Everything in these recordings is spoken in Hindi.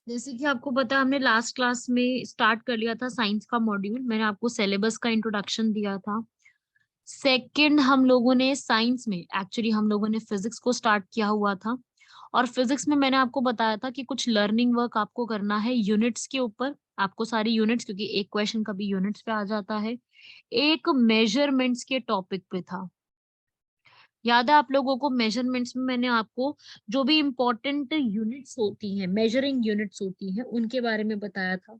जैसे कि आपको पता है हमने लास्ट क्लास में स्टार्ट कर लिया था साइंस का मॉड्यूल। मैंने आपको सिलेबस का इंट्रोडक्शन दिया था। सेकंड हम लोगों ने साइंस में एक्चुअली हम लोगों ने फिजिक्स को स्टार्ट किया हुआ था। और फिजिक्स में मैंने आपको बताया था कि कुछ लर्निंग वर्क आपको करना है यूनिट्स के ऊपर। आपको सारी यूनिट्स, क्योंकि एक क्वेश्चन कभी यूनिट्स पे आ जाता है, एक मेजरमेंट्स के टॉपिक पे था। याद है आप लोगों को? मेजरमेंट्स में मैंने आपको जो भी इंपॉर्टेंट यूनिट्स होती हैं, मेजरिंग यूनिट्स होती हैं, उनके बारे में बताया था।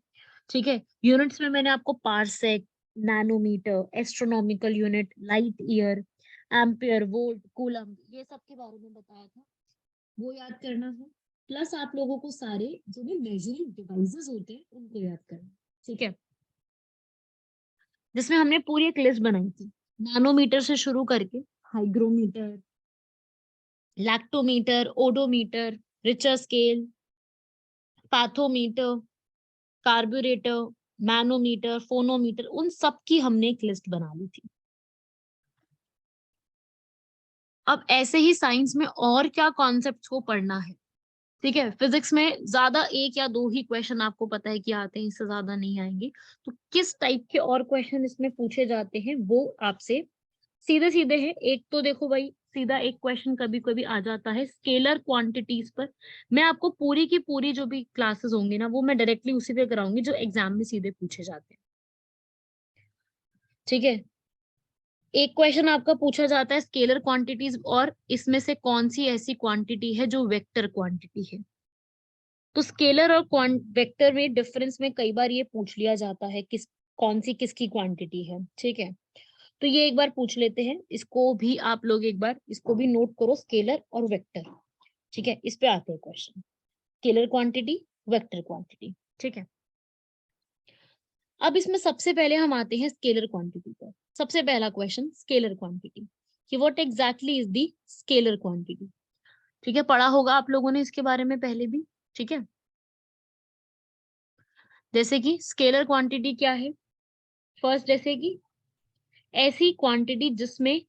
ठीक है, यूनिट्स में मैंने आपको parsec, nanometre, astronomical unit, light year, ampere, volt, coulomb, ये सब के बारे में बताया था। वो याद करना है। प्लस आप लोगों को सारे जो भी मेजरिंग डिवाइसेस होते हैं उनको याद करना है। ठीक है, जिसमें हमने पूरी एक लिस्ट बनाई थी, नैनोमीटर से शुरू करके hygrometer, lactometer, odometer, Richter scale, pathometer, carburettor, manometer, phonometer, उन सब की हमने एक लिस्ट बना ली थी। अब ऐसे ही साइंस में और क्या कॉन्सेप्ट्स को पढ़ना है। ठीक है, फिजिक्स में ज्यादा एक या दो ही क्वेश्चन आपको पता है कि आते हैं, इससे ज्यादा नहीं आएंगे। तो किस टाइप के और क्वेश्चन इसमें पूछे जाते हैं वो आपसे सीधे सीधे है। एक तो देखो भाई, सीधा एक क्वेश्चन कभी कभी आ जाता है स्केलर क्वांटिटीज पर। मैं आपको पूरी की पूरी जो भी क्लासेस होंगी ना, वो मैं डायरेक्टली उसी पे कराऊंगी जो एग्जाम में सीधे पूछे जाते हैं। ठीक है, एक क्वेश्चन आपका पूछा जाता है स्केलर क्वांटिटीज, और इसमें से कौन सी ऐसी क्वांटिटी है जो वेक्टर क्वांटिटी है। तो स्केलर और वेक्टर में डिफरेंस में कई बार ये पूछ लिया जाता है किस कौन सी किसकी क्वांटिटी है। ठीक है, तो ये एक बार पूछ लेते हैं, इसको भी आप लोग एक बार इसको भी नोट करो, स्केलर और वेक्टर। ठीक है, इस पे आते हैं question, scalar quantity, vector quantity. ठीक है, अब इसमें सबसे पहले हम आते हैं स्केलर क्वांटिटी पर। सबसे पहला क्वेश्चन स्केलर क्वांटिटी, कि what exactly is the scalar quantity. ठीक है, पढ़ा होगा आप लोगों ने इसके बारे में पहले भी। ठीक है, जैसे कि स्केलर क्वांटिटी क्या है। फर्स्ट, जैसे कि ऐसी क्वांटिटी जिसमें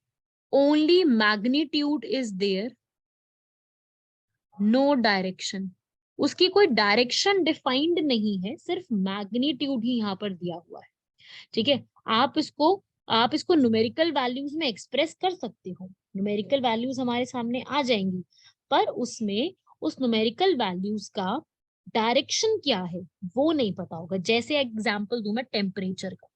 only magnitude is there, no direction. उसकी कोई डायरेक्शन डिफाइंड नहीं है, सिर्फ मैग्नीट्यूड ही यहाँ पर दिया हुआ है। ठीक है, आप इसको न्यूमेरिकल वैल्यूज में एक्सप्रेस कर सकते हो, न्यूमेरिकल वैल्यूज हमारे सामने आ जाएंगी, पर उसमें उस न्यूमेरिकल वैल्यूज का डायरेक्शन क्या है वो नहीं पता होगा। जैसे एग्जांपल दूं मैं टेम्परेचर का।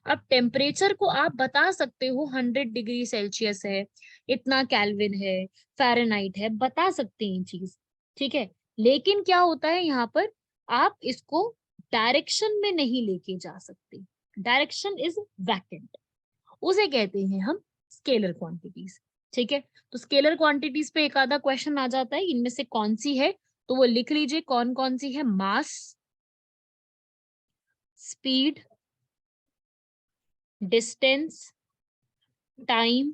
अब टेम्परेचर को आप बता सकते हो 100 डिग्री सेल्सियस है, इतना केल्विन है, फ़ारेनहाइट है, बता सकते हैं ये चीज। ठीक है, लेकिन क्या होता है यहाँ पर, आप इसको डायरेक्शन में नहीं लेके जा सकते। डायरेक्शन इज वैकेंट, उसे कहते हैं हम स्केलर क्वांटिटीज। ठीक है, तो स्केलर क्वांटिटीज पे एक आधा क्वेश्चन आ जाता है, इनमें से कौन सी है, तो वो लिख लीजिए कौन कौन सी है। Mass, speed, distance, time,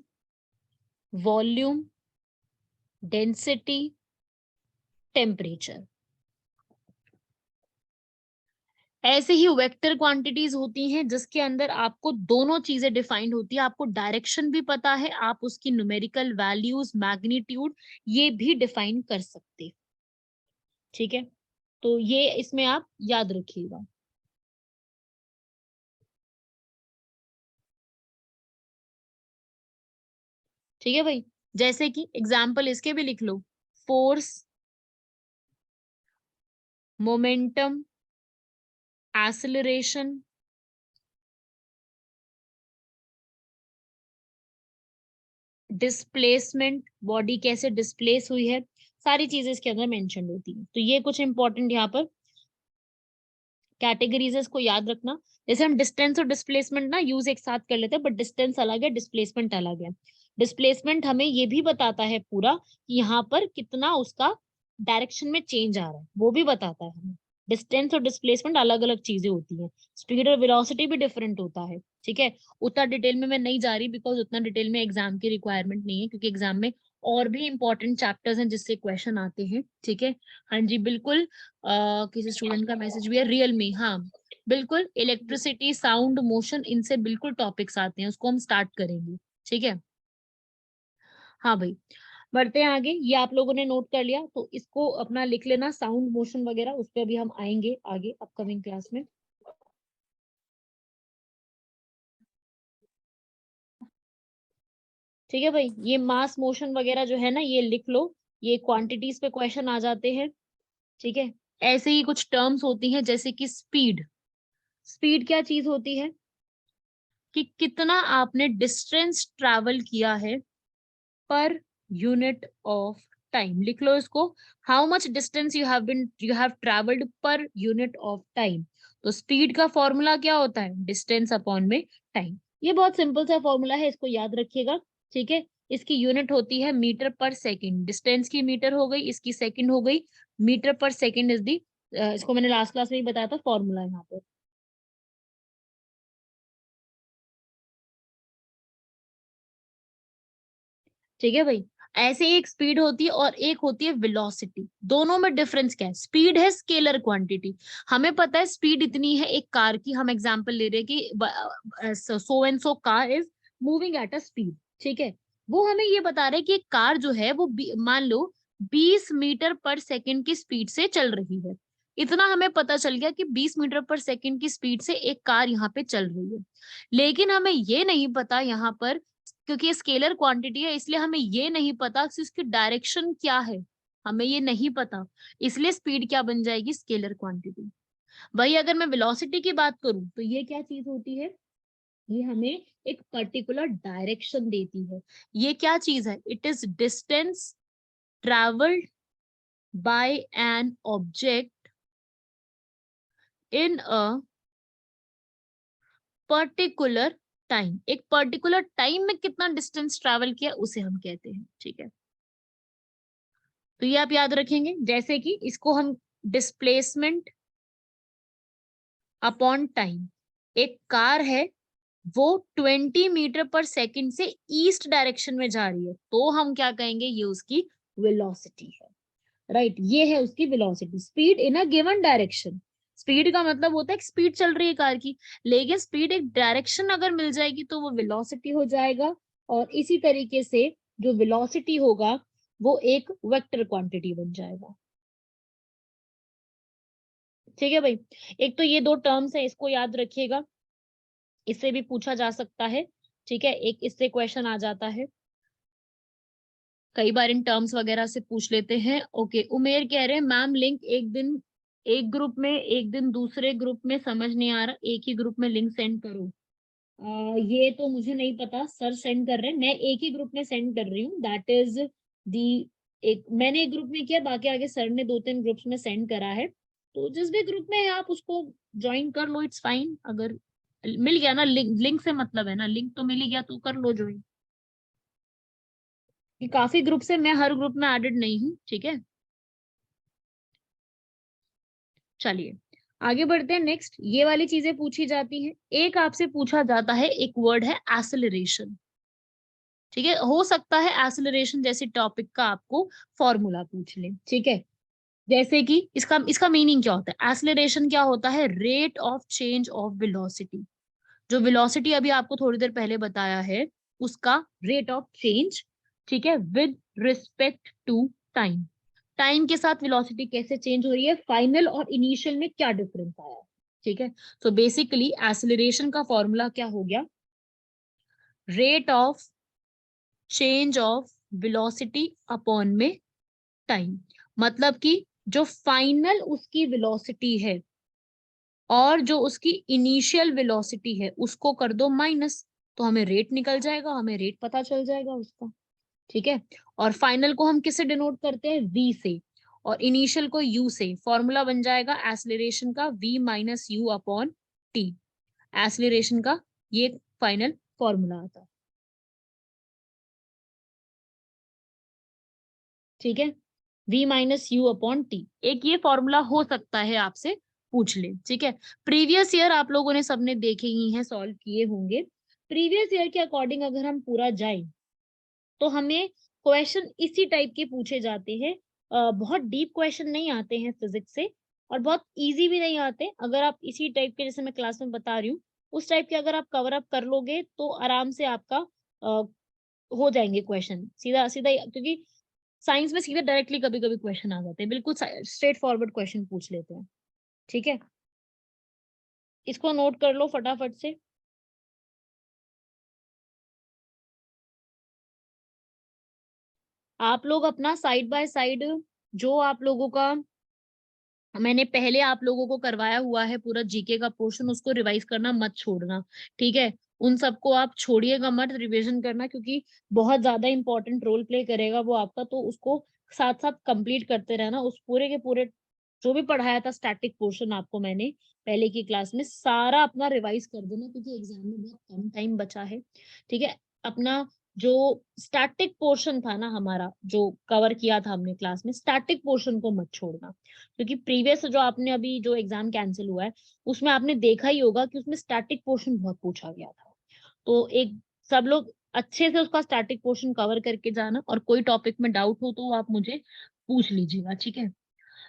volume, density, temperature. ऐसे ही वेक्टर क्वांटिटीज होती हैं जिसके अंदर आपको दोनों चीजें डिफाइंड होती है, आपको डायरेक्शन भी पता है, आप उसकी न्यूमेरिकल वैल्यूज, मैग्नीट्यूड, ये भी डिफाइन कर सकते हैं। ठीक है, तो ये इसमें आप याद रखिएगा। ठीक है भाई, जैसे कि एग्जाम्पल इसके भी लिख लो, force, momentum, acceleration, displacement, body कैसे डिस्प्लेस हुई है, सारी चीजें इसके अंदर मेंशन होती है। तो ये कुछ इंपॉर्टेंट यहाँ पर कैटेगरीज है, इसको याद रखना। जैसे हम डिस्टेंस और डिस्प्लेसमेंट ना यूज एक साथ कर लेते हैं, बट डिस्टेंस अलग है, डिस्प्लेसमेंट अलग है। डिस्प्लेसमेंट हमें ये भी बताता है पूरा कि यहाँ पर कितना उसका डायरेक्शन में चेंज आ रहा है, वो भी बताता है हमें। डिस्टेंस और डिस्प्लेसमेंट अलग अलग चीजें होती हैं, स्पीड और वेलोसिटी भी डिफरेंट होता है। ठीक है, उतना डिटेल में मैं नहीं जा रही, बिकॉज उतना डिटेल में एग्जाम की रिक्वायरमेंट नहीं है, क्योंकि एग्जाम में और भी इंपॉर्टेंट चैप्टर्स हैं जिससे क्वेश्चन आते हैं। ठीक है, हाँ जी बिल्कुल। किसी स्टूडेंट का मैसेज भी है, रियल मी, हाँ बिल्कुल, इलेक्ट्रिसिटी, साउंड, मोशन, इनसे बिल्कुल टॉपिक्स आते हैं, उसको हम स्टार्ट करेंगे। ठीक है, हाँ भाई। बढ़ते हैं आगे। ये आप लोगों ने नोट कर लिया तो इसको अपना लिख लेना, साउंड मोशन वगैरह उस पर भी हम आएंगे आगे अपकमिंग क्लास में। ठीक है भाई, ये मास मोशन वगैरह जो है ना ये लिख लो, ये क्वांटिटीज पे क्वेश्चन आ जाते हैं। ठीक है, ऐसे ही कुछ टर्म्स होती हैं जैसे कि स्पीड। स्पीड क्या चीज होती है कि कितना आपने डिस्टेंस ट्रैवल किया है पर यूनिट ऑफ टाइम। लिख लो इसको, how much distance you have travelled per unit of time. तो स्पीड का फॉर्मूला क्या होता है, डिस्टेंस अपॉन में टाइम। ये बहुत सिंपल सा फॉर्मूला है, इसको याद रखिएगा। ठीक है, इसकी यूनिट होती है मीटर पर सेकंड। डिस्टेंस की मीटर हो गई, इसकी सेकंड हो गई। मीटर पर सेकंड इज दी, इसको मैंने लास्ट क्लास में ही बताया था फॉर्मूला यहाँ पे। ठीक है भाई, ऐसे ही एक स्पीड होती है और एक होती है वेलोसिटी। दोनों में डिफरेंस क्या है, स्पीड है स्केलर क्वांटिटी। हमें पता है स्पीड इतनी है, एक कार की हम एग्जांपल ले रहे हैं कि so and so car is moving at a speed. ठीक है, वो हमें ये बता रहे हैं कि एक कार जो है वो मान लो 20 मीटर पर सेकंड की स्पीड से चल रही है। इतना हमें पता चल गया कि 20 मीटर पर सेकंड की स्पीड से एक कार यहाँ पे चल रही है। लेकिन हमें ये नहीं पता यहाँ पर, क्योंकि ये स्केलर क्वांटिटी है इसलिए हमें ये नहीं पता कि उसकी डायरेक्शन क्या है। हमें ये नहीं पता, इसलिए स्पीड क्या बन जाएगी, स्केलर क्वांटिटी। वही अगर मैं वेलोसिटी की बात करूं तो ये क्या चीज होती है, ये हमें एक पर्टिकुलर डायरेक्शन देती है। ये क्या चीज है, it is distance travelled by an object in a particular time. एक पर्टिकुलर टाइम में कितना डिस्टेंस ट्रेवल किया उसे हम कहते हैं। ठीक है, तो ये आप याद रखेंगे। जैसे कि इसको हम डिस्प्लेसमेंट अपॉन टाइम, एक कार है वो 20 मीटर पर सेकंड से ईस्ट डायरेक्शन में जा रही है तो हम क्या कहेंगे, ये उसकी वेलोसिटी है। राइट, ये है उसकी velocity. Speed in a given direction, speed का मतलब होता है कि स्पीड चल रही है कार की, लेकिन स्पीड एक डायरेक्शन अगर मिल जाएगी तो वो वेलोसिटी हो जाएगा। और इसी तरीके से जो वेलोसिटी होगा वो एक वेक्टर क्वांटिटी बन जाएगा। ठीक है भाई, एक तो ये दो टर्म्स है, इसको याद रखिएगा, इससे भी पूछा जा सकता है। ठीक है, एक इससे क्वेश्चन आ जाता है, कई बार इन टर्म्स वगैरह से पूछ लेते हैं। ओके, उमेर कह रहे हैं मैम लिंक एक दिन एक ग्रुप में, एक दिन दूसरे ग्रुप में, समझ नहीं आ रहा, एक ही ग्रुप में लिंक सेंड करो। ये तो मुझे नहीं पता, सर सेंड कर रहे हैं, मैं एक ही ग्रुप में सेंड कर रही हूँ, दैट इज दी। एक मैंने एक ग्रुप में किया, बाकी आगे सर ने 2-3 ग्रुप्स में सेंड करा है। तो जिस भी ग्रुप में है आप उसको ज्वाइन कर लो, इट्स फाइन। अगर मिल गया ना लिंक, लिंक से मतलब है ना, लिंक तो मिल ही गया तो कर लो ज्वाइन। कि काफी ग्रुप से, मैं हर ग्रुप में एडेड नहीं हूँ। ठीक है, चलिए आगे बढ़ते हैं। नेक्स्ट ये वाली चीजें पूछी जाती हैं। एक आपसे पूछा जाता है, एक वर्ड है एसिलरेशन। ठीक है, हो सकता है एसिलरेशन जैसे टॉपिक का आपको फॉर्मूला पूछ ले। ठीक है, जैसे कि इसका इसका मीनिंग क्या होता है, एसिलरेशन क्या होता है, rate of change of velocity. जो वेलोसिटी अभी आपको थोड़ी देर पहले बताया है उसका रेट ऑफ चेंज। ठीक है, with respect to time. Time के साथ वेलोसिटी कैसे चेंज हो रही है, फाइनल और इनिशियल में क्या डिफरेंस आया है। ठीक है, तो बेसिकली एसिलरेशन का फॉर्मूला क्या हो गया, rate of change of velocity upon में टाइम। मतलब कि जो फाइनल उसकी वेलोसिटी है और जो उसकी इनिशियल वेलोसिटी है उसको कर दो माइनस, तो हमें रेट निकल जाएगा, हमें रेट पता चल जाएगा उसका। ठीक है, और फाइनल को हम किससे डिनोट करते हैं, v से, और इनिशियल को u से। फॉर्मूला बन जाएगा एसिलरेशन का v minus u upon T. Acceleration का ये फाइनल फॉर्मूला आता है। ठीक है, v minus u upon T, एक ये फॉर्मूला हो सकता है आपसे पूछ ले। ठीक है, प्रीवियस ईयर आप लोगों ने सबने देखे ही हैं, सॉल्व किए होंगे। प्रीवियस ईयर के अकॉर्डिंग अगर हम पूरा जाएं तो हमें क्वेश्चन इसी टाइप के पूछे जाते हैं। बहुत डीप क्वेश्चन नहीं आते हैं फिजिक्स से, और बहुत इजी भी नहीं आते। अगर आप इसी टाइप के, जैसे मैं क्लास में बता रही हूँ उस टाइप के अगर आप कवर अप कर लोगे तो आराम से आपका हो जाएंगे क्वेश्चन सीधा सीधा, क्योंकि साइंस में सीधे डायरेक्टली कभी कभी क्वेश्चन आ जाते हैं, बिल्कुल स्ट्रेट फॉरवर्ड क्वेश्चन पूछ लेते हैं। ठीक है, इसको नोट कर लो फटाफट से। आप लोग अपना साइड बाय साइड जो आप लोगों का मैंने पहले आप लोगों को करवाया हुआ है पूरा जीके का पोर्शन, उसको रिवाइज करना मत छोड़ना। ठीक है, उन सबको आप छोड़िएगा मत, रिवीजन करना, क्योंकि बहुत ज्यादा इंपॉर्टेंट रोल प्ले करेगा वो आपका, तो उसको साथ साथ कंप्लीट करते रहना। उस पूरे के पूरे जो भी पढ़ाया था स्टैटिक पोर्शन आपको मैंने पहले की क्लास में, सारा अपना रिवाइज कर देना, क्योंकि एग्जाम में बहुत कम टाइम बचा है। ठीक है, अपना जो स्टैटिक पोर्शन था ना हमारा, जो कवर किया था हमने क्लास में, स्टैटिक पोर्शन को मत छोड़ना, क्योंकि प्रीवियस जो आपने अभी जो एग्जाम कैंसिल हुआ है उसमें आपने देखा ही होगा कि उसमें स्टैटिक पोर्शन बहुत पूछा गया था। तो एक सब लोग अच्छे से उसका स्टैटिक पोर्शन कवर करके जाना, और कोई टॉपिक में डाउट हो तो आप मुझे पूछ लीजिएगा। ठीक है,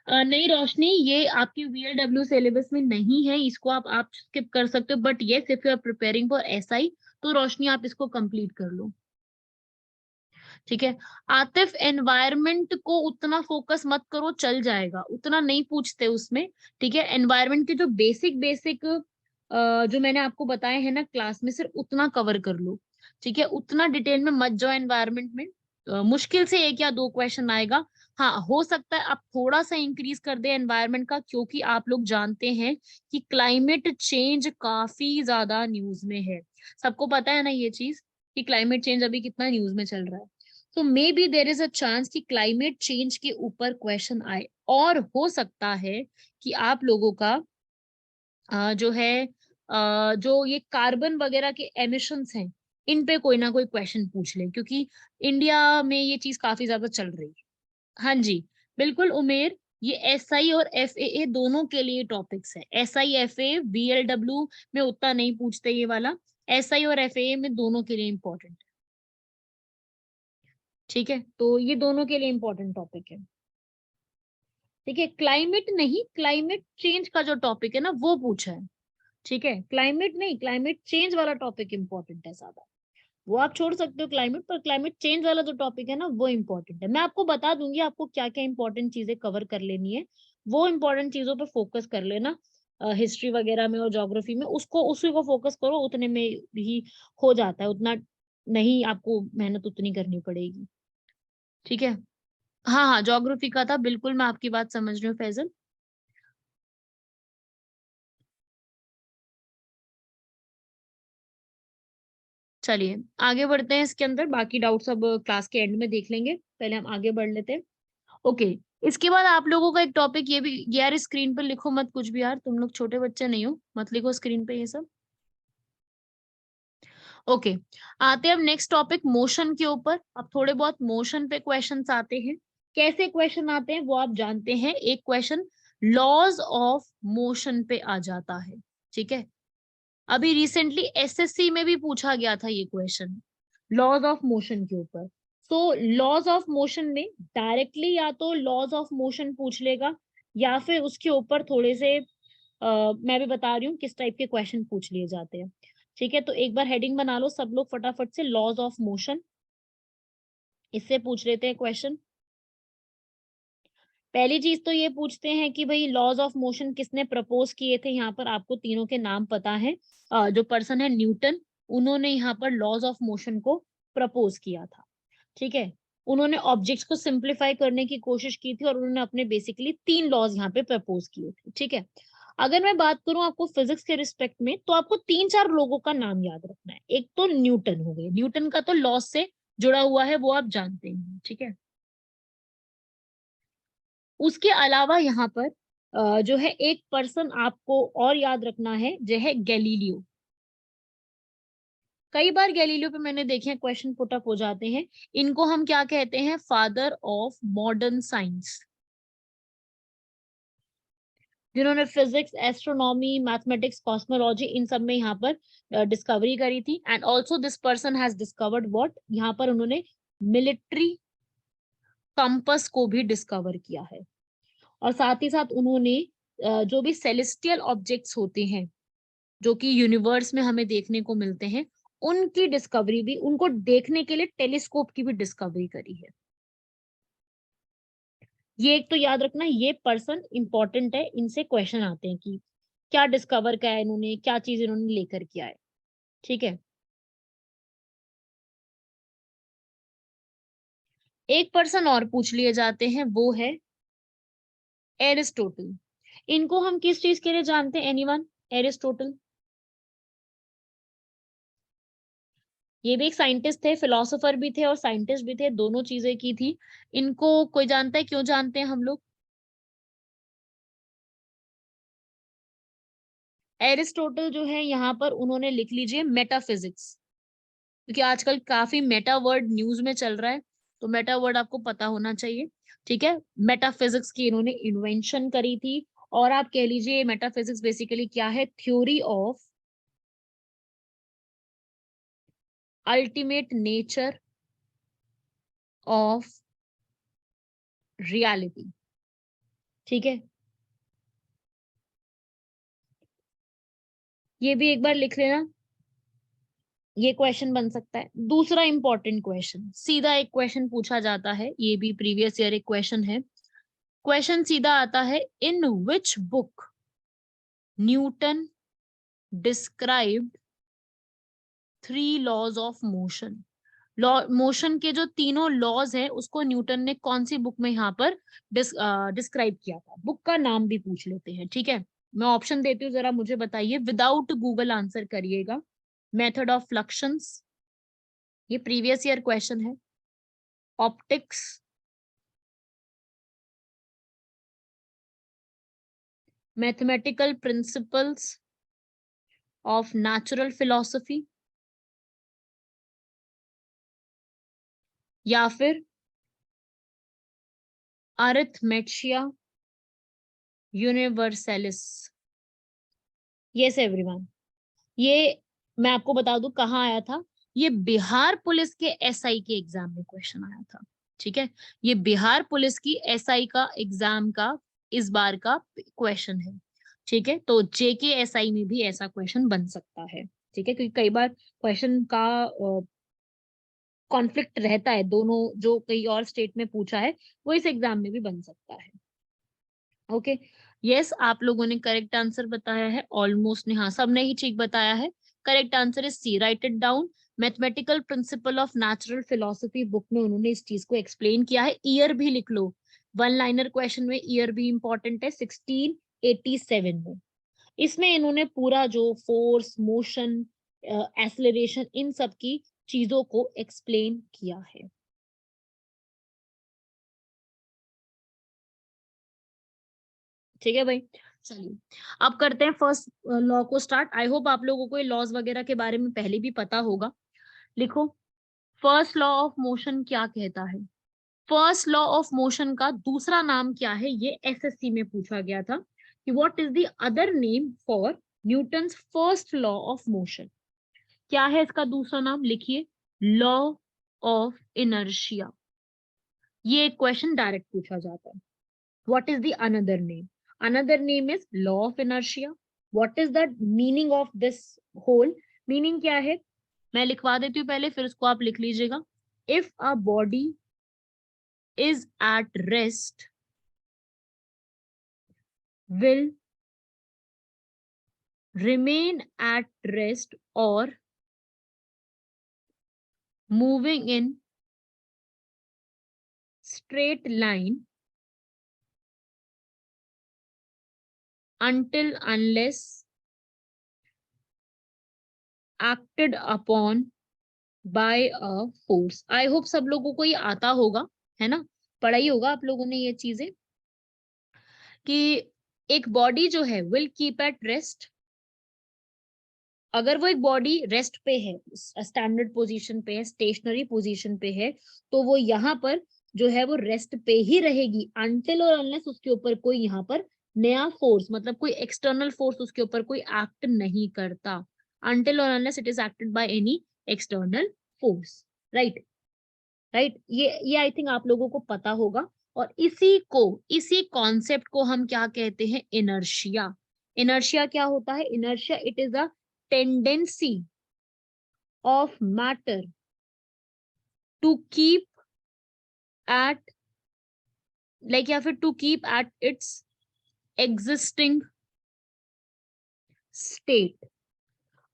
नहीं रोशनी, ये आपके VLW सिलेबस में नहीं है, इसको आप स्किप कर सकते हो, but yes if you are preparing for SI तो रोशनी आप इसको कंप्लीट कर लो। ठीक है, आतिफ एनवायरनमेंट को उतना फोकस मत करो, चल जाएगा, उतना नहीं पूछते उसमें। ठीक है, एनवायरनमेंट के जो बेसिक बेसिक जो मैंने आपको बताए हैं ना क्लास में, सिर्फ उतना कवर कर लो। ठीक है, उतना डिटेल में मत जाओ एनवायरनमेंट में। मुश्किल से एक या दो क्वेश्चन आएगा। हाँ, हो सकता है आप थोड़ा सा इंक्रीज कर दे एनवायरनमेंट का, क्योंकि आप लोग जानते हैं कि क्लाइमेट चेंज काफी ज्यादा न्यूज में है। सबको पता है ना ये चीज, कि क्लाइमेट चेंज अभी कितना न्यूज में चल रहा है। तो may be there is a chance कि क्लाइमेट चेंज के ऊपर क्वेश्चन आए, और हो सकता है कि आप लोगों का जो है जो ये कार्बन वगैरह के एमिशंस हैं, इन पे कोई ना कोई क्वेश्चन पूछ ले, क्योंकि इंडिया में ये चीज काफी ज्यादा चल रही है। हाँ जी, बिल्कुल उमेर, ये SI और FAA दोनों के लिए टॉपिक्स है। SI FA VLW में उतना नहीं पूछते ये वाला, SI और FAA में दोनों के लिए इंपॉर्टेंट। ठीक है, तो ये दोनों के लिए इंपॉर्टेंट टॉपिक है। ठीक है, क्लाइमेट नहीं, क्लाइमेट चेंज का जो टॉपिक है ना वो पूछा है। ठीक है, क्लाइमेट नहीं, क्लाइमेट चेंज वाला टॉपिक इंपॉर्टेंट है ज्यादा। वो आप छोड़ सकते हो क्लाइमेट, पर क्लाइमेट चेंज वाला जो टॉपिक है ना वो इंपॉर्टेंट है। मैं आपको बता दूंगी आपको क्या क्या इंपॉर्टेंट चीजें कवर कर लेनी है, वो इंपॉर्टेंट चीजों पे फोकस कर लेना। हिस्ट्री वगैरह में और ज्योग्राफी में उसको उसी को फोकस करो, उतने में भी हो जाता है, उतना नहीं आपको मेहनत उतनी करनी पड़ेगी। ठीक है, हाँ हाँ, ज्योग्राफी का था, बिल्कुल मैं आपकी बात समझ रही हूँ फैजल। चलिए आगे बढ़ते हैं, इसके अंदर बाकी डाउट्स अब क्लास के एंड में देख लेंगे, पहले हम आगे बढ़ लेते हैं। ओके, इसके बाद आप लोगों का एक टॉपिक ये भी, यार स्क्रीन पर लिखो मत कुछ भी यार, तुम लोग छोटे बच्चे नहीं हो, मत लिखो स्क्रीन पे ये सब। ओके, आते हैं अब नेक्स्ट टॉपिक मोशन के ऊपर। अब थोड़े बहुत मोशन पे क्वेश्चंस आते हैं। कैसे क्वेश्चन आते हैं वो आप जानते हैं, एक क्वेश्चन लॉज ऑफ मोशन पे आ जाता है। ठीक है, अभी रिसेंटली SSC में भी पूछा गया था ये क्वेश्चन, लॉज ऑफ मोशन के ऊपर। सो लॉज ऑफ मोशन में डायरेक्टली या तो लॉज ऑफ मोशन पूछ लेगा, या फिर उसके ऊपर थोड़े से मैं भी बता रही हूँ किस टाइप के क्वेश्चन पूछ लिए जाते हैं। ठीक है, तो एक बार हेडिंग बना लो सब लोग फटाफट से, लॉज ऑफ मोशन, इससे पूछ लेते हैं क्वेश्चन। पहली चीज तो ये पूछते हैं कि भाई लॉज ऑफ मोशन किसने प्रपोज किए थे। यहाँ पर आपको तीनों के नाम पता है। जो पर्सन है न्यूटन, उन्होंने यहाँ पर लॉज ऑफ मोशन को प्रपोज किया था। ठीक है, उन्होंने ऑब्जेक्ट्स को सिंप्लीफाई करने की कोशिश की थी, और उन्होंने अपने बेसिकली तीन लॉज यहाँ पे प्रपोज किए थे। ठीक है, अगर मैं बात करूं आपको फिजिक्स के रिस्पेक्ट में, तो आपको तीन चार लोगों का नाम याद रखना है। एक तो न्यूटन हो गए, न्यूटन का तो लॉज से जुड़ा हुआ है, वो आप जानते हैं। ठीक है, उसके अलावा यहाँ पर जो है एक पर्सन आपको और याद रखना है, जो है गैलीलियो। कई बार गैलीलियो पे मैंने देखे हैं क्वेश्चन पुट अप हो जाते हैं। इनको हम क्या कहते हैं, फादर ऑफ मॉडर्न साइंस, जिन्होंने फिजिक्स, एस्ट्रोनॉमी, मैथमेटिक्स, कॉस्मोलॉजी, इन सब में यहाँ पर डिस्कवरी करी थी। And also this person has discovered what, यहाँ पर उन्होंने मिलिट्री कंपस को भी डिस्कवर किया है। और साथ ही साथ उन्होंने जो भी सेलेस्टियल ऑब्जेक्ट्स होते हैं जो कि यूनिवर्स में हमें देखने को मिलते हैं, उनकी डिस्कवरी भी, उनको देखने के लिए टेलीस्कोप की भी डिस्कवरी करी है। ये एक तो याद रखना, ये पर्सन इंपॉर्टेंट है, इनसे क्वेश्चन आते हैं कि क्या डिस्कवर किया है इन्होंने, क्या चीज इन्होंने लेकर किया है। ठीक है। एक पर्सन और पूछ लिए जाते हैं, वो है एरिस्टोटल। इनको हम किस चीज के लिए जानते हैं, एनीवन? एरिस्टोटल, ये भी एक साइंटिस्ट थे, फिलोसोफर भी थे और साइंटिस्ट भी थे, दोनों चीजें की थी। इनको कोई जानता है, क्यों जानते हैं हम लोग? एरिस्टोटल जो है यहाँ पर उन्होंने, लिख लीजिए, मेटाफिजिक्स, क्योंकि आजकल काफी मेटा वर्ड न्यूज में चल रहा है, तो मेटा वर्ड आपको पता होना चाहिए। ठीक है। मेटाफिजिक्स की इन्होंने इन्वेंशन करी थी। और आप कह लीजिए मेटाफिजिक्स बेसिकली क्या है, theory of ultimate nature of reality. ठीक है, ये भी एक बार लिख लेना, ये क्वेश्चन बन सकता है। दूसरा इंपॉर्टेंट क्वेश्चन, सीधा एक क्वेश्चन पूछा जाता है, ये भी प्रीवियस ईयर एक क्वेश्चन है। क्वेश्चन सीधा आता है, in which book Newton described three laws of motion. Law motion के जो तीनों लॉज है उसको न्यूटन ने कौन सी बुक में यहाँ पर डिस्क्राइब किया था? बुक का नाम भी पूछ लेते हैं। ठीक है, मैं ऑप्शन देती हूँ, जरा मुझे बताइए, विदाउट गूगल आंसर करिएगा। मेथड ऑफ फ्लक्शंस, ये प्रीवियस ईयर क्वेश्चन है। Optics, mathematical principles of natural philosophy, या फिर अरिथमेटिया यूनिवर्सलिस। यस एवरीवन, ये मैं आपको बता दूं कहाँ आया था, ये बिहार पुलिस के एसआई के एग्जाम में क्वेश्चन आया था। ठीक है, ये बिहार पुलिस की एसआई का एग्जाम का इस बार का क्वेश्चन है। ठीक है, तो जेके एसआई में भी ऐसा क्वेश्चन बन सकता है। ठीक है, क्योंकि कई बार क्वेश्चन का कॉन्फ्लिक्ट रहता है, दोनों जो कई और स्टेट में पूछा है वो इस एग्जाम में भी बन सकता है। ओके, यस, आप लोगों ने करेक्ट आंसर बताया है ऑलमोस्ट, ने हाँ सबने ही ठीक बताया है। Correct answer is C, right it down. Mathematical principle of natural philosophy book में उन्होंने इस चीज को एक्सप्लेन किया है। ईयर भी लिख लो, वन लाइनर क्वेश्चन में ईयर भी इंपॉर्टेंट है, 1687 में। इसमें इन्होंने पूरा जो फोर्स, मोशन, एक्सेलरेशन, इन सब की चीजों को एक्सप्लेन किया है। ठीक है भाई, चलिए अब करते हैं फर्स्ट लॉ को स्टार्ट। आई होप आप लोगों को ये लॉज वगैरह के बारे में पहले भी पता होगा। लिखो, फर्स्ट लॉ ऑफ मोशन क्या कहता है? फर्स्ट लॉ ऑफ मोशन का दूसरा नाम क्या है, ये एसएससी में पूछा गया था कि what is the other name for Newton's first law of motion. क्या है इसका दूसरा नाम? लिखिए, लॉ ऑफ इनर्शिया। ये एक क्वेश्चन डायरेक्ट पूछा जाता है। What is the another name? Another name is law of inertia. What is the meaning of this whole? Meaning क्या है, मैं लिखवा देती हूँ पहले, फिर उसको आप लिख लीजिएगा। If a body is at rest, will remain at rest or moving in straight line until unless acted upon by a force. I hope सब लोगों को ये आता होगा, है ना, पढ़ा ही होगा आप लोगों ने ये चीजें, कि एक बॉडी जो है विल कीप एट रेस्ट। अगर वो एक बॉडी रेस्ट पे है, स्टैंडर्ड पोजीशन पे है, स्टेशनरी पोजीशन पे है, तो वो यहाँ पर जो है वो रेस्ट पे ही रहेगी अनटिल और अनलेस उसके ऊपर कोई यहाँ पर नया फोर्स, मतलब कोई एक्सटर्नल फोर्स उसके ऊपर कोई एक्ट नहीं करता। अनटिल और unless it is acted by any external force. Right, right, ये आई थिंक आप लोगों को पता होगा। और इसी कॉन्सेप्ट को हम क्या कहते हैं? इनर्शिया। इनर्शिया क्या होता है? Inertia, it is a tendency of matter to keep at like या फिर to keep at its existing state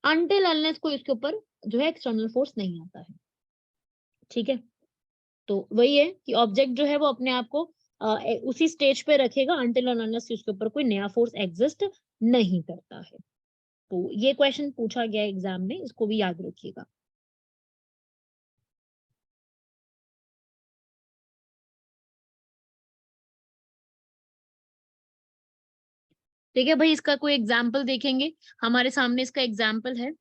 until unless कोई इसके ऊपर जो है एक्सटर्नल फोर्स नहीं आता है। ठीक है, तो वही है कि ऑब्जेक्ट जो है वो अपने आप को उसी स्टेज पे रखेगा अनटिल अनलेस उसके ऊपर कोई नया फोर्स एग्जिस्ट नहीं करता है। तो ये क्वेश्चन पूछा गया एग्जाम में, इसको भी याद रखिएगा। ठीक है भाई, इसका कोई एग्जाम्पल देखेंगे, हमारे सामने इसका एग्जाम्पल है।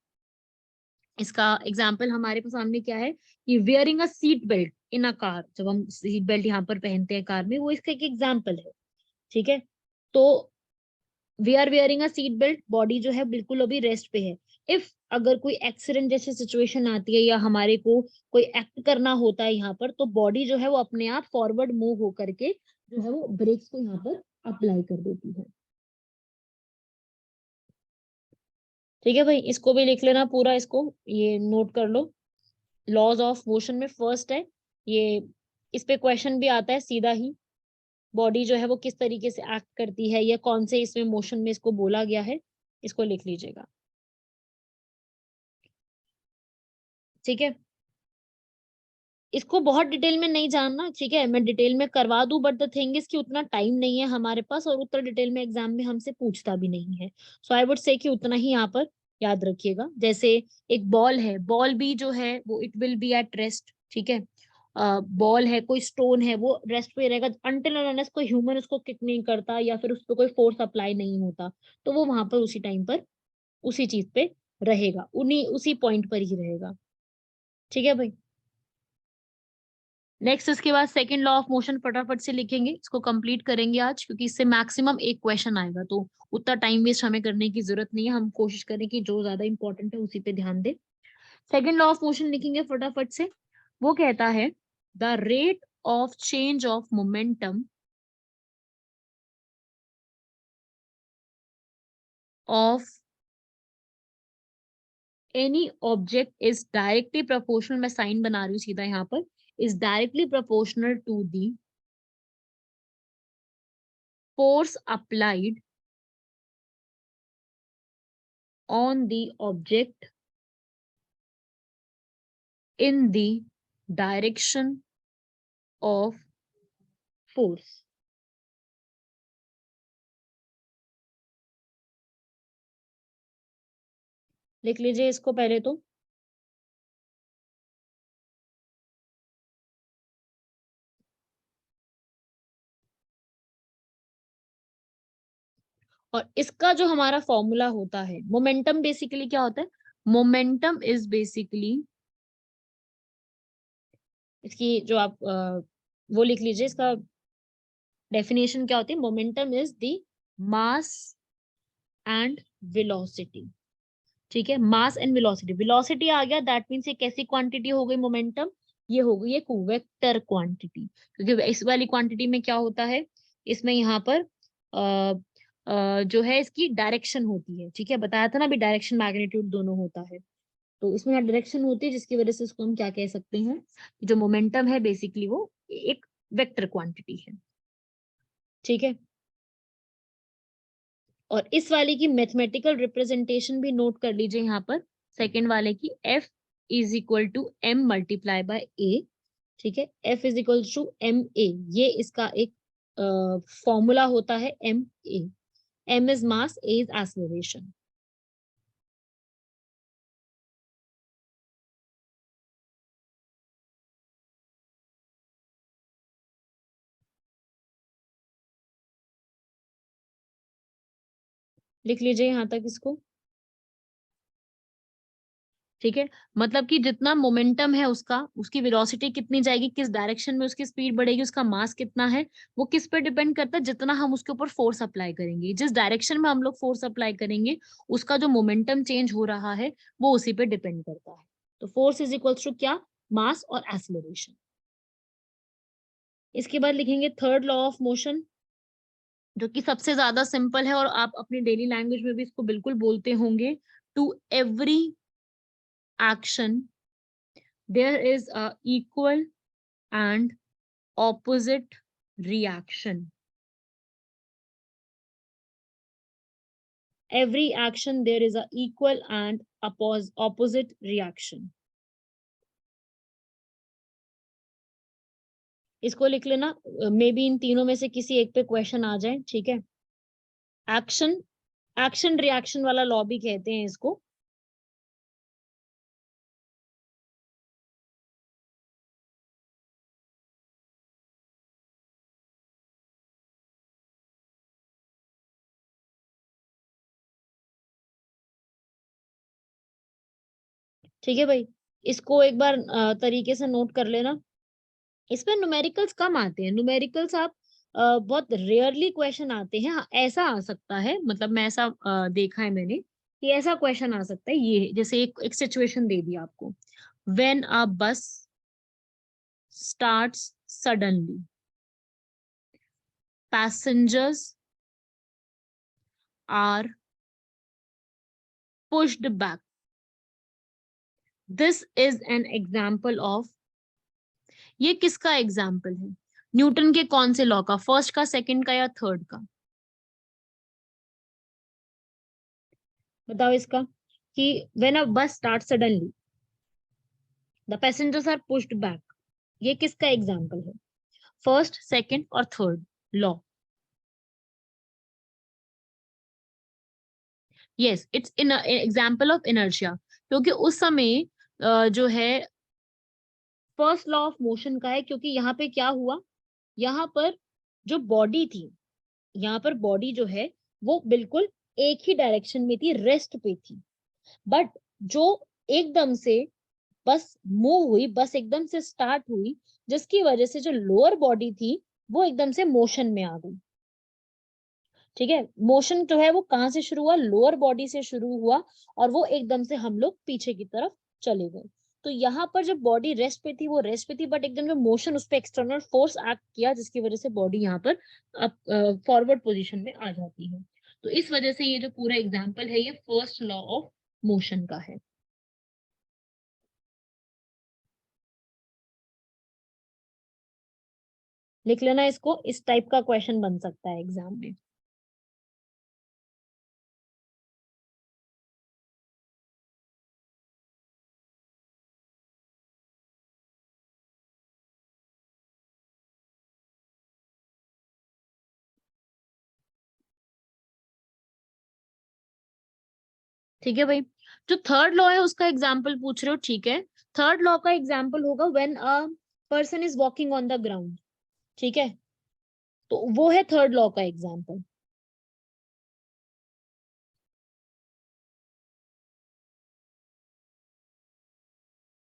इसका एग्जाम्पल हमारे सामने क्या है कि wearing a seat belt in a car, जब हम सीट बेल्ट यहाँ पर पहनते हैं कार में, वो इसका एक एग्जाम्पल है। ठीक है, तो we are wearing a seat belt, body जो है बिल्कुल अभी रेस्ट पे है। इफ अगर कोई एक्सीडेंट जैसी सिचुएशन आती है या हमारे को कोई एक्ट करना होता है यहाँ पर, तो बॉडी जो है वो अपने आप फॉरवर्ड मूव होकर के जो है वो ब्रेक्स को यहाँ पर अप्लाई कर देती है। ठीक है भाई, इसको भी लिख लेना पूरा, इसको ये नोट कर लो। लॉज ऑफ मोशन में फर्स्ट है ये, इस पे क्वेश्चन भी आता है सीधा ही, बॉडी जो है वो किस तरीके से एक्ट करती है या कौन से इसमें मोशन में इसको बोला गया है, इसको लिख लीजिएगा। ठीक है, इसको बहुत डिटेल में नहीं जानना, ठीक है, मैं डिटेल में करवा दूं, बट द थिंग इज कि उतना टाइम नहीं है हमारे पास और उतना डिटेल में एग्जाम में हमसे पूछता भी नहीं है। सो आई वुड से कि उतना ही यहाँ पर याद रखिएगा। जैसे एक बॉल है, बॉल भी जो है वो it will be at rest. ठीक है, बॉल है, कोई स्टोन है, वो रेस्ट पे रहेगा अनटिल अनलेस कोई ह्यूमन उसको किक नहीं करता या फिर उस पर कोई फोर्स अप्लाई नहीं होता, तो वो वहां पर उसी टाइम पर उसी चीज पे रहेगा, उन्हीं उसी पॉइंट पर ही रहेगा। ठीक है भाई, नेक्स्ट इसके बाद सेकंड लॉ ऑफ मोशन फटाफट से लिखेंगे, इसको कंप्लीट करेंगे आज, क्योंकि इससे मैक्सिमम एक क्वेश्चन आएगा, तो उतना टाइम वेस्ट हमें करने की जरूरत नहीं है, हम कोशिश करें कि जो ज्यादा इंपॉर्टेंट है उसी पे ध्यान दें। सेकंड लॉ ऑफ मोशन लिखेंगे फटाफट से, वो कहता है the rate of change of momentum of any object is directly proportional, मैं साइन बना रही हूँ सीधा यहाँ पर, is directly proportional to the force applied on the object in the direction of force। लिख लीजिए इसको पहले तो। और इसका जो हमारा फॉर्मूला होता है, मोमेंटम बेसिकली क्या होता है, मोमेंटम इज बेसिकली, इसकी जो आप वो लिख लीजिए, इसका डेफिनेशन क्या होती है, momentum is the mass and velocity. ठीक है, मास एंड वेलोसिटी, वेलोसिटी आ गया दैट मीन्स ये कैसी क्वांटिटी हो गई मोमेंटम, ये हो गई एक वेक्टर क्वांटिटी, क्योंकि इस वाली क्वांटिटी में क्या होता है, इसमें यहाँ पर जो है इसकी डायरेक्शन होती है। ठीक है, बताया था ना अभी, डायरेक्शन मैग्नीट्यूड दोनों होता है, तो इसमें यहाँ डायरेक्शन होती है जिसकी वजह से इसको हम क्या कह सकते हैं, जो मोमेंटम है बेसिकली वो एक वेक्टर क्वांटिटी है। ठीक है, और इस वाले की मैथमेटिकल रिप्रेजेंटेशन भी नोट कर लीजिए यहाँ पर, सेकेंड वाले की, F is equal to M multiply by A. ठीक है, F is equal to M A, ये इसका एक फॉर्मूला होता है, M A, M is mass, A is acceleration. लिख लीजिए यहाँ तक इसको। ठीक है, मतलब कि जितना मोमेंटम है उसका, उसकी वेलोसिटी कितनी जाएगी, किस डायरेक्शन में उसकी स्पीड बढ़ेगी, उसका मास कितना है, वो किस पे डिपेंड करता है, जितना हम उसके ऊपर फोर्स अप्लाई करेंगे, जिस डायरेक्शन में हम लोग फोर्स अप्लाई करेंगे उसका जो मोमेंटम चेंज हो रहा है वो उसी पे डिपेंड करता है। तो फोर्स इज इक्वल्स टू क्या, मास और एक्सेलरेशन। इसके बाद लिखेंगे थर्ड लॉ ऑफ मोशन, जो कि सबसे ज्यादा सिंपल है और आप अपनी डेली लैंग्वेज में भी इसको बिल्कुल बोलते होंगे, to every action there is a equal and opposite reaction. Every action there is a equal and opposite reaction. इसको लिख लेना, मे बी इन तीनों में से किसी एक पे क्वेश्चन आ जाए, ठीक है। एक्शन रिएक्शन वाला लॉ भी कहते हैं इसको। ठीक है भाई, इसको एक बार तरीके से नोट कर लेना। इसमें न्यूमेरिकल्स कम आते हैं, न्यूमेरिकल्स आप बहुत रेयरली क्वेश्चन आते हैं। हाँ, ऐसा आ सकता है, मतलब मैं ऐसा देखा है मैंने कि ऐसा क्वेश्चन आ सकता है, ये जैसे एक सिचुएशन दे दिया आपको, when a bus starts suddenly, passengers are pushed back, this is an example of. ये किसका एग्जाम्पल है? न्यूटन के कौन से लॉ का? फर्स्ट का, सेकंड का, या थर्ड का? बताओ इसका, कि when a bus start suddenly the passengers are pushed back, ये किसका एग्जाम्पल है? फर्स्ट, सेकंड और third law? Yes, it's an example of inertia, क्योंकि उस समय जो है फर्स्ट लॉ ऑफ मोशन का है, क्योंकि यहाँ पे क्या हुआ, यहाँ पर जो बॉडी थी, यहाँ पर बॉडी जो है वो बिल्कुल एक ही डायरेक्शन में थी, रेस्ट पे थी। बट जो एकदम से बस मूव हुई, बस एकदम से स्टार्ट हुई, जिसकी वजह से जो लोअर बॉडी थी वो एकदम से मोशन में आ गई। ठीक है, मोशन जो है वो कहाँ से शुरू हुआ? लोअर बॉडी से शुरू हुआ, और वो एकदम से हम लोग पीछे की तरफ चले गए। तो यहाँ पर जब बॉडी रेस्ट पे थी, वो रेस्ट पे थी, बट एकदम जो मोशन, उस पर एक्सटर्नल फोर्स एक्ट किया, जिसकी वजह से बॉडी यहाँ पर फॉरवर्ड पोजीशन में आ जाती है। तो इस वजह से ये जो पूरा एग्जाम्पल है, ये फर्स्ट लॉ ऑफ मोशन का है। लिख लेना इसको, इस टाइप का क्वेश्चन बन सकता है एग्जाम में। ठीक है भाई, जो थर्ड लॉ है उसका एग्जाम्पल पूछ रहे हो, ठीक है। थर्ड लॉ का एग्जाम्पल होगा when a person is walking on the ground. ठीक है, तो वो है थर्ड लॉ का एग्जाम्पल।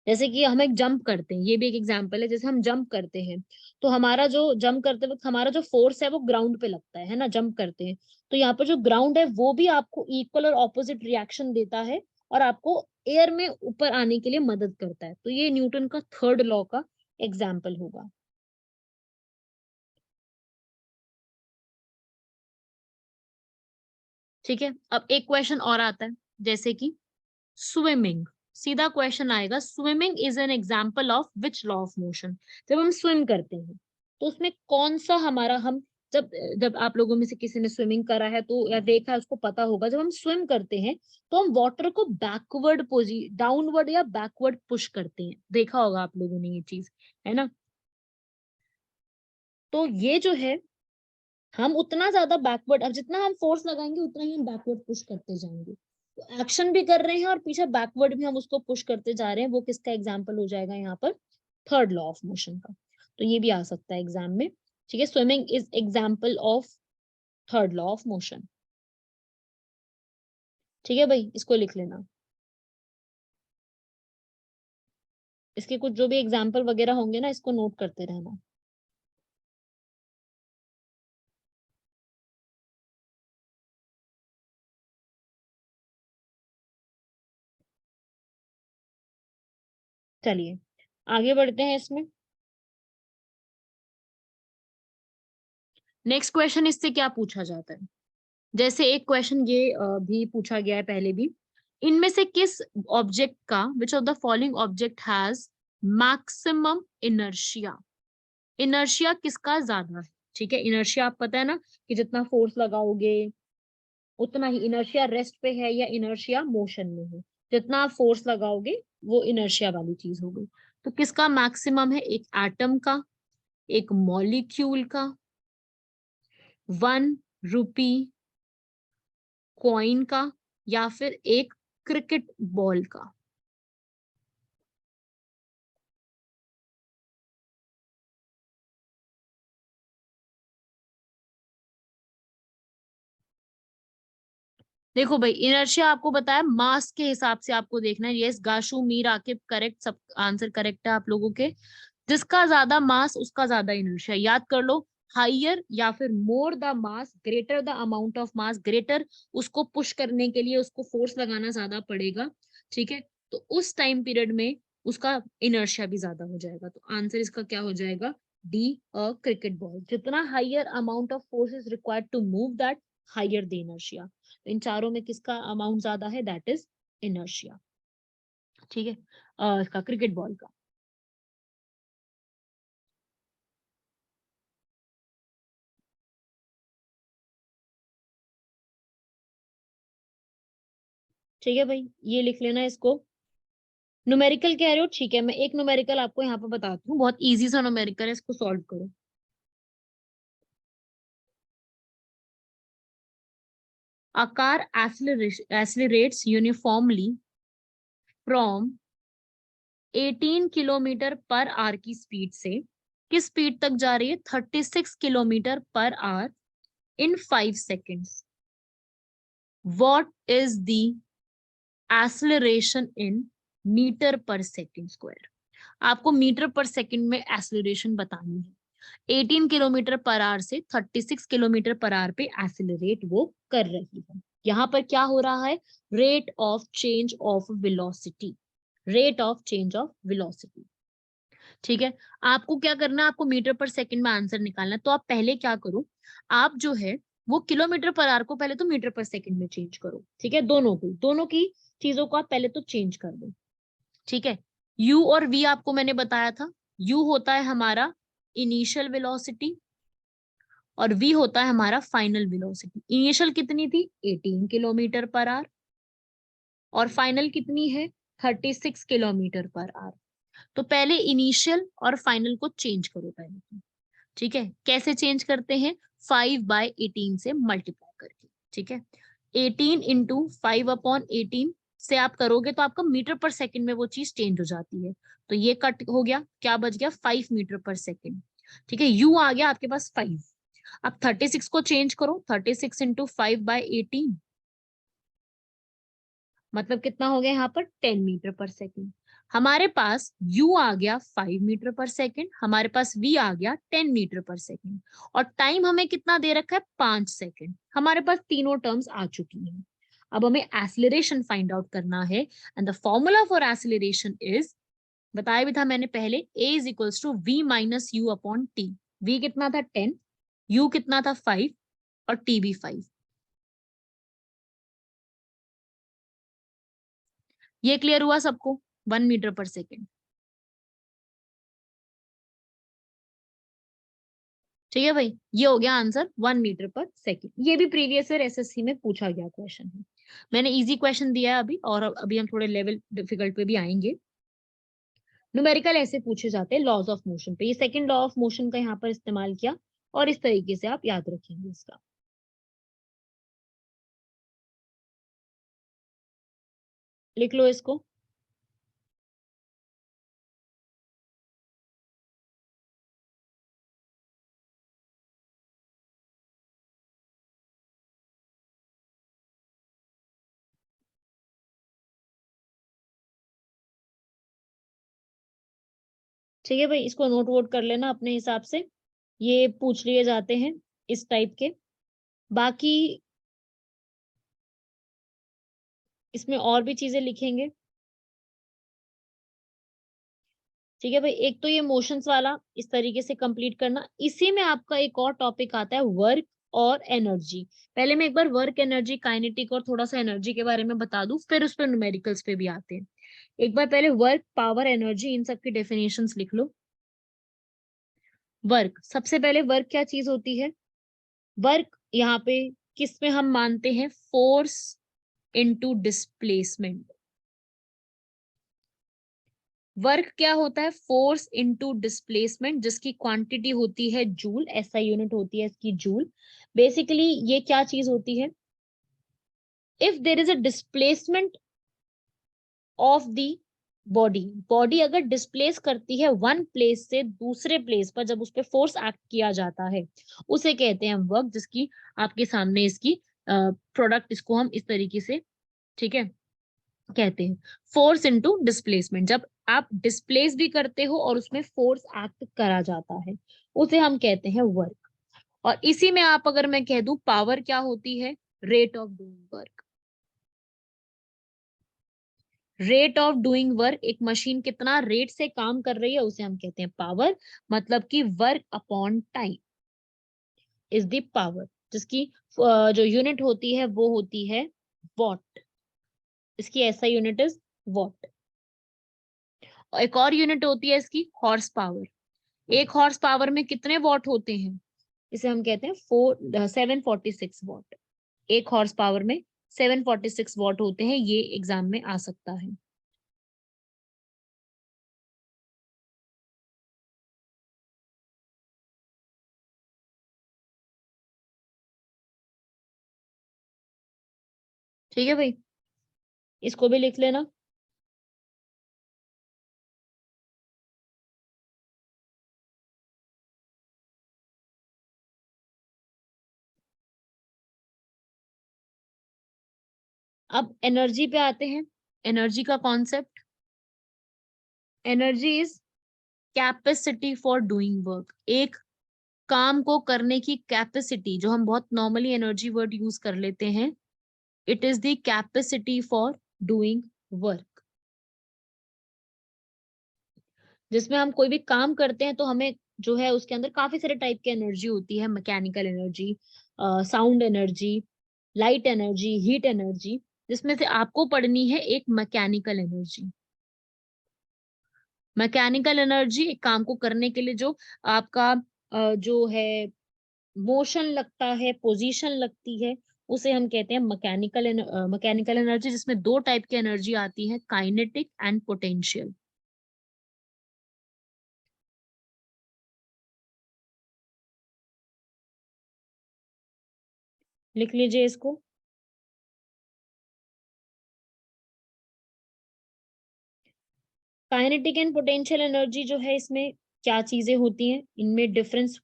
जैसे कि हम एक जंप करते हैं, ये भी एक एग्जाम्पल है। जैसे हम जंप करते हैं, तो हमारा जो जंप करते वक्त हमारा जो फोर्स है वो ग्राउंड पे लगता है ना, जंप करते हैं। तो यहाँ पर जो ग्राउंड है वो भी आपको इक्वल और ऑपोजिट रिएक्शन देता है, और आपको एयर में ऊपर आने के लिए मदद करता है। तो ये न्यूटन का थर्ड लॉ का एग्जाम्पल होगा। ठीक है, अब एक क्वेश्चन और आता है, जैसे कि स्विमिंग। सीधा क्वेश्चन आएगा, swimming is an example of which law of motion. जब हम स्विम करते हैं तो उसमें कौन सा हमारा, हम जब जब आप लोगों में से किसी ने स्विमिंग करा है तो, या देखा है, उसको पता होगा, जब हम स्विम करते हैं तो हम वाटर को बैकवर्ड डाउनवर्ड या बैकवर्ड पुश करते हैं। देखा होगा आप लोगों ने ये चीज, है ना। तो ये जो है, हम उतना ज्यादा बैकवर्ड, अब जितना हम फोर्स लगाएंगे उतना ही हम बैकवर्ड पुश करते जाएंगे। तो एक्शन भी कर रहे हैं और पीछे बैकवर्ड भी हम उसको पुश करते जा रहे हैं। वो किसका एग्जाम्पल हो जाएगा यहाँ पर? थर्ड लॉ ऑफ मोशन का। तो ये भी आ सकता है एग्जाम में। ठीक है, swimming is example of third law of motion. ठीक है भाई, इसको लिख लेना। इसके कुछ जो भी एग्जाम्पल वगैरह होंगे ना, इसको नोट करते रहना। चलिए आगे बढ़ते हैं इसमें। नेक्स्ट क्वेश्चन, इससे क्या पूछा जाता है? जैसे एक क्वेश्चन ये भी पूछा गया है पहले भी, इनमें से किस ऑब्जेक्ट का, which of the following object has maximum inertia? Inertia किसका ज्यादा है, ठीक है। इनर्शिया आप पता है ना कि जितना फोर्स लगाओगे उतना ही, इनर्शिया रेस्ट पे है या इनर्शिया मोशन में है, जितना आप फोर्स लगाओगे वो इनर्शिया वाली चीज हो गई। तो किसका मैक्सिमम है, एक एटम का, एक मॉलिक्यूल का, 1 रुपी कॉइन का, या फिर एक क्रिकेट बॉल का। देखो भाई, इनर्शिया आपको बताया मास के हिसाब से आपको देखना है। यस गाशु मीर आकिब करेक्ट, सब आंसर करेक्ट है आप लोगों के। जिसका ज्यादा मास उसका ज्यादा इनर्शिया, याद कर लो। हाइयर या फिर more the mass greater the amount of mass, greater उसको पुश करने के लिए उसको फोर्स लगाना ज्यादा पड़ेगा, ठीक है। तो उस टाइम पीरियड में उसका इनर्शिया भी ज्यादा हो जाएगा। तो आंसर इसका क्या हो जाएगा, डी, अ क्रिकेट बॉल। जितना higher amount of force is required to move that, higher the inertia. तो इन चारों में किसका अमाउंट ज्यादा है, दैट इज इनर्शिया, ठीक है, इसका क्रिकेट बॉल का। ठीक है भाई, ये लिख लेना इसको। न्यूमेरिकल कह रहे हो, ठीक है, मैं एक न्यूमेरिकल आपको यहाँ पे बताती हूँ, बहुत इजी सा न्यूमेरिकल है, इसको सॉल्व करो। A car accelerates uniformly from 18 kilometre per our की स्पीड से किस स्पीड तक जा रही है, 36 kilometre per hour in 5 seconds. What is the acceleration in metre per second square. आपको मीटर पर सेकेंड में एक्सेलरेशन बतानी है। 18 किलोमीटर पर आवर से 36 किलोमीटर पर आवर पे एक्सेलरेट वो कर रही है। यहाँ पर क्या हो रहा है, rate of change of velocity, rate of change of velocity, ठीक है। आपको क्या करना है, आपको मीटर पर सेकंड में आंसर निकालना है। तो आप पहले क्या करो, आप जो है वो किलोमीटर पर आवर को पहले तो मीटर पर सेकंड में चेंज करो, ठीक है। दोनों की चीजों को आप पहले तो चेंज कर दो, ठीक है। u और v आपको मैंने बताया था, u होता है हमारा इनिशियल वेलोसिटी और v होता है हमारा फाइनल वेलोसिटी। इनिशियल कितनी थी, 18 किलोमीटर पर आवर, और फाइनल कितनी है, 36 किलोमीटर पर आवर। तो पहले इनिशियल और फाइनल को चेंज करो पहले तो, ठीक है। कैसे चेंज करते हैं, 5/18 से मल्टीप्लाई करके, ठीक है। 18 इंटू 5/18 से आप करोगे तो आपका मीटर पर सेकंड में वो चीज चेंज हो जाती है। तो ये कट हो गया, क्या बच गया, 5 मीटर पर सेकंड, ठीक है। यू आ गया आपके पास 5। अब 36 को चेंज करो, 36 इंटू 5/18 मतलब कितना हो गया यहाँ पर, 10 मीटर पर सेकंड। हमारे पास u आ गया 5 मीटर पर सेकंड, हमारे पास v आ गया 10 मीटर पर सेकंड, और टाइम हमें कितना दे रखा है, 5 सेकंड। हमारे पास तीनों टर्म्स आ चुकी हैं। अब हमें एक्सीलरेशन फाइंड आउट करना है, and the formula for acceleration is, बताया भी था मैंने पहले, a is equals to v minus u upon t. v कितना था 10, u कितना था 5, और t भी 5। ये क्लियर हुआ सबको, 1 मीटर पर सेकेंड, ठीक है भाई। ये हो गया आंसर, 1 मीटर पर सेकेंड। ये भी प्रीवियस ईयर एसएससी में पूछा गया क्वेश्चन है। मैंने इजी क्वेश्चन दिया है अभी, और अभी हम थोड़े लेवल डिफिकल्ट पे भी आएंगे। न्यूमेरिकल ऐसे पूछे जाते हैं लॉज ऑफ मोशन पे। ये सेकंड लॉ ऑफ मोशन का यहाँ पर इस्तेमाल किया, और इस तरीके से आप याद रखेंगे इसका। लिख लो इसको। ठीक है भाई, इसको नोट वोट कर लेना अपने हिसाब से, ये पूछ लिए जाते हैं इस टाइप के। बाकी इसमें और भी चीजें लिखेंगे, ठीक है भाई। एक तो ये मोशंस वाला इस तरीके से कंप्लीट करना। इसी में आपका एक और टॉपिक आता है, वर्क और एनर्जी। पहले मैं एक बार वर्क, एनर्जी, काइनेटिक और थोड़ा सा एनर्जी के बारे में बता दूं, फिर उस पर न्यूमेरिकल्स पे भी आते हैं। एक बार पहले वर्क, पावर, एनर्जी, इन सब की डेफिनेशंस लिख लो। वर्क, सबसे पहले वर्क क्या चीज होती है? वर्क यहाँ पे किस में हम मानते हैं? Force into displacement. वर्क क्या होता है? फोर्स इनटू डिस्प्लेसमेंट, जिसकी क्वांटिटी होती है जूल, एसआई यूनिट होती है इसकी जूल। बेसिकली ये क्या चीज होती है? If there is a displacement of the body, body अगर डिस्प्लेस करती है वन प्लेस से दूसरे प्लेस पर, जब उस पर फोर्स एक्ट किया जाता है, उसे कहते हैं वर्क। जिसकी आपके सामने इसकी प्रोडक्ट, इसको हम इस तरीके से, ठीक है, कहते हैं फोर्स इनटू डिस्प्लेसमेंट। जब आप डिस्प्लेस भी करते हो और उसमें फोर्स एक्ट करा जाता है, उसे हम कहते हैं वर्क। और इसी में आप अगर मैं कह दूं पावर क्या होती है? Rate of doing work. Rate of doing work, एक मशीन कितना रेट से काम कर रही है उसे हम कहते हैं पावर। मतलब कि work upon time is the power, जिसकी जो यूनिट होती है वो होती है वॉट। इसकी ऐसा यूनिट इज वॉट। और एक और यूनिट होती है इसकी हॉर्स पावर। एक हॉर्स पावर में कितने वॉट होते हैं? इसे हम कहते हैं 746 वॉट। एक हॉर्स पावर में 746 वॉट होते हैं। ये एग्जाम में आ सकता है। ठीक है भाई, इसको भी लिख लेना। अब एनर्जी पे आते हैं। एनर्जी का concept, energy is capacity for doing work. एक काम को करने की कैपेसिटी, जो हम बहुत नॉर्मली एनर्जी वर्ड यूज कर लेते हैं, it is the capacity for doing work. जिसमें हम कोई भी काम करते हैं तो हमें जो है उसके अंदर काफी सारे टाइप की एनर्जी होती है। Mechanical energy, sound energy, light energy, heat energy. जिसमें से आपको पढ़नी है एक मैकेनिकल एनर्जी। मैकेनिकल एनर्जी, एक काम को करने के लिए जो आपका जो है मोशन लगता है, पोजीशन लगती है, उसे हम कहते हैं मैकेनिकल एनर्जी। जिसमें दो टाइप की एनर्जी आती है, काइनेटिक एंड पोटेंशियल। लिख लीजिए इसको। काइनेटिक एंड पोटेंशियल एनर्जी जो है, इसमें क्या चीजें होती हैं, इनमें डिफरेंस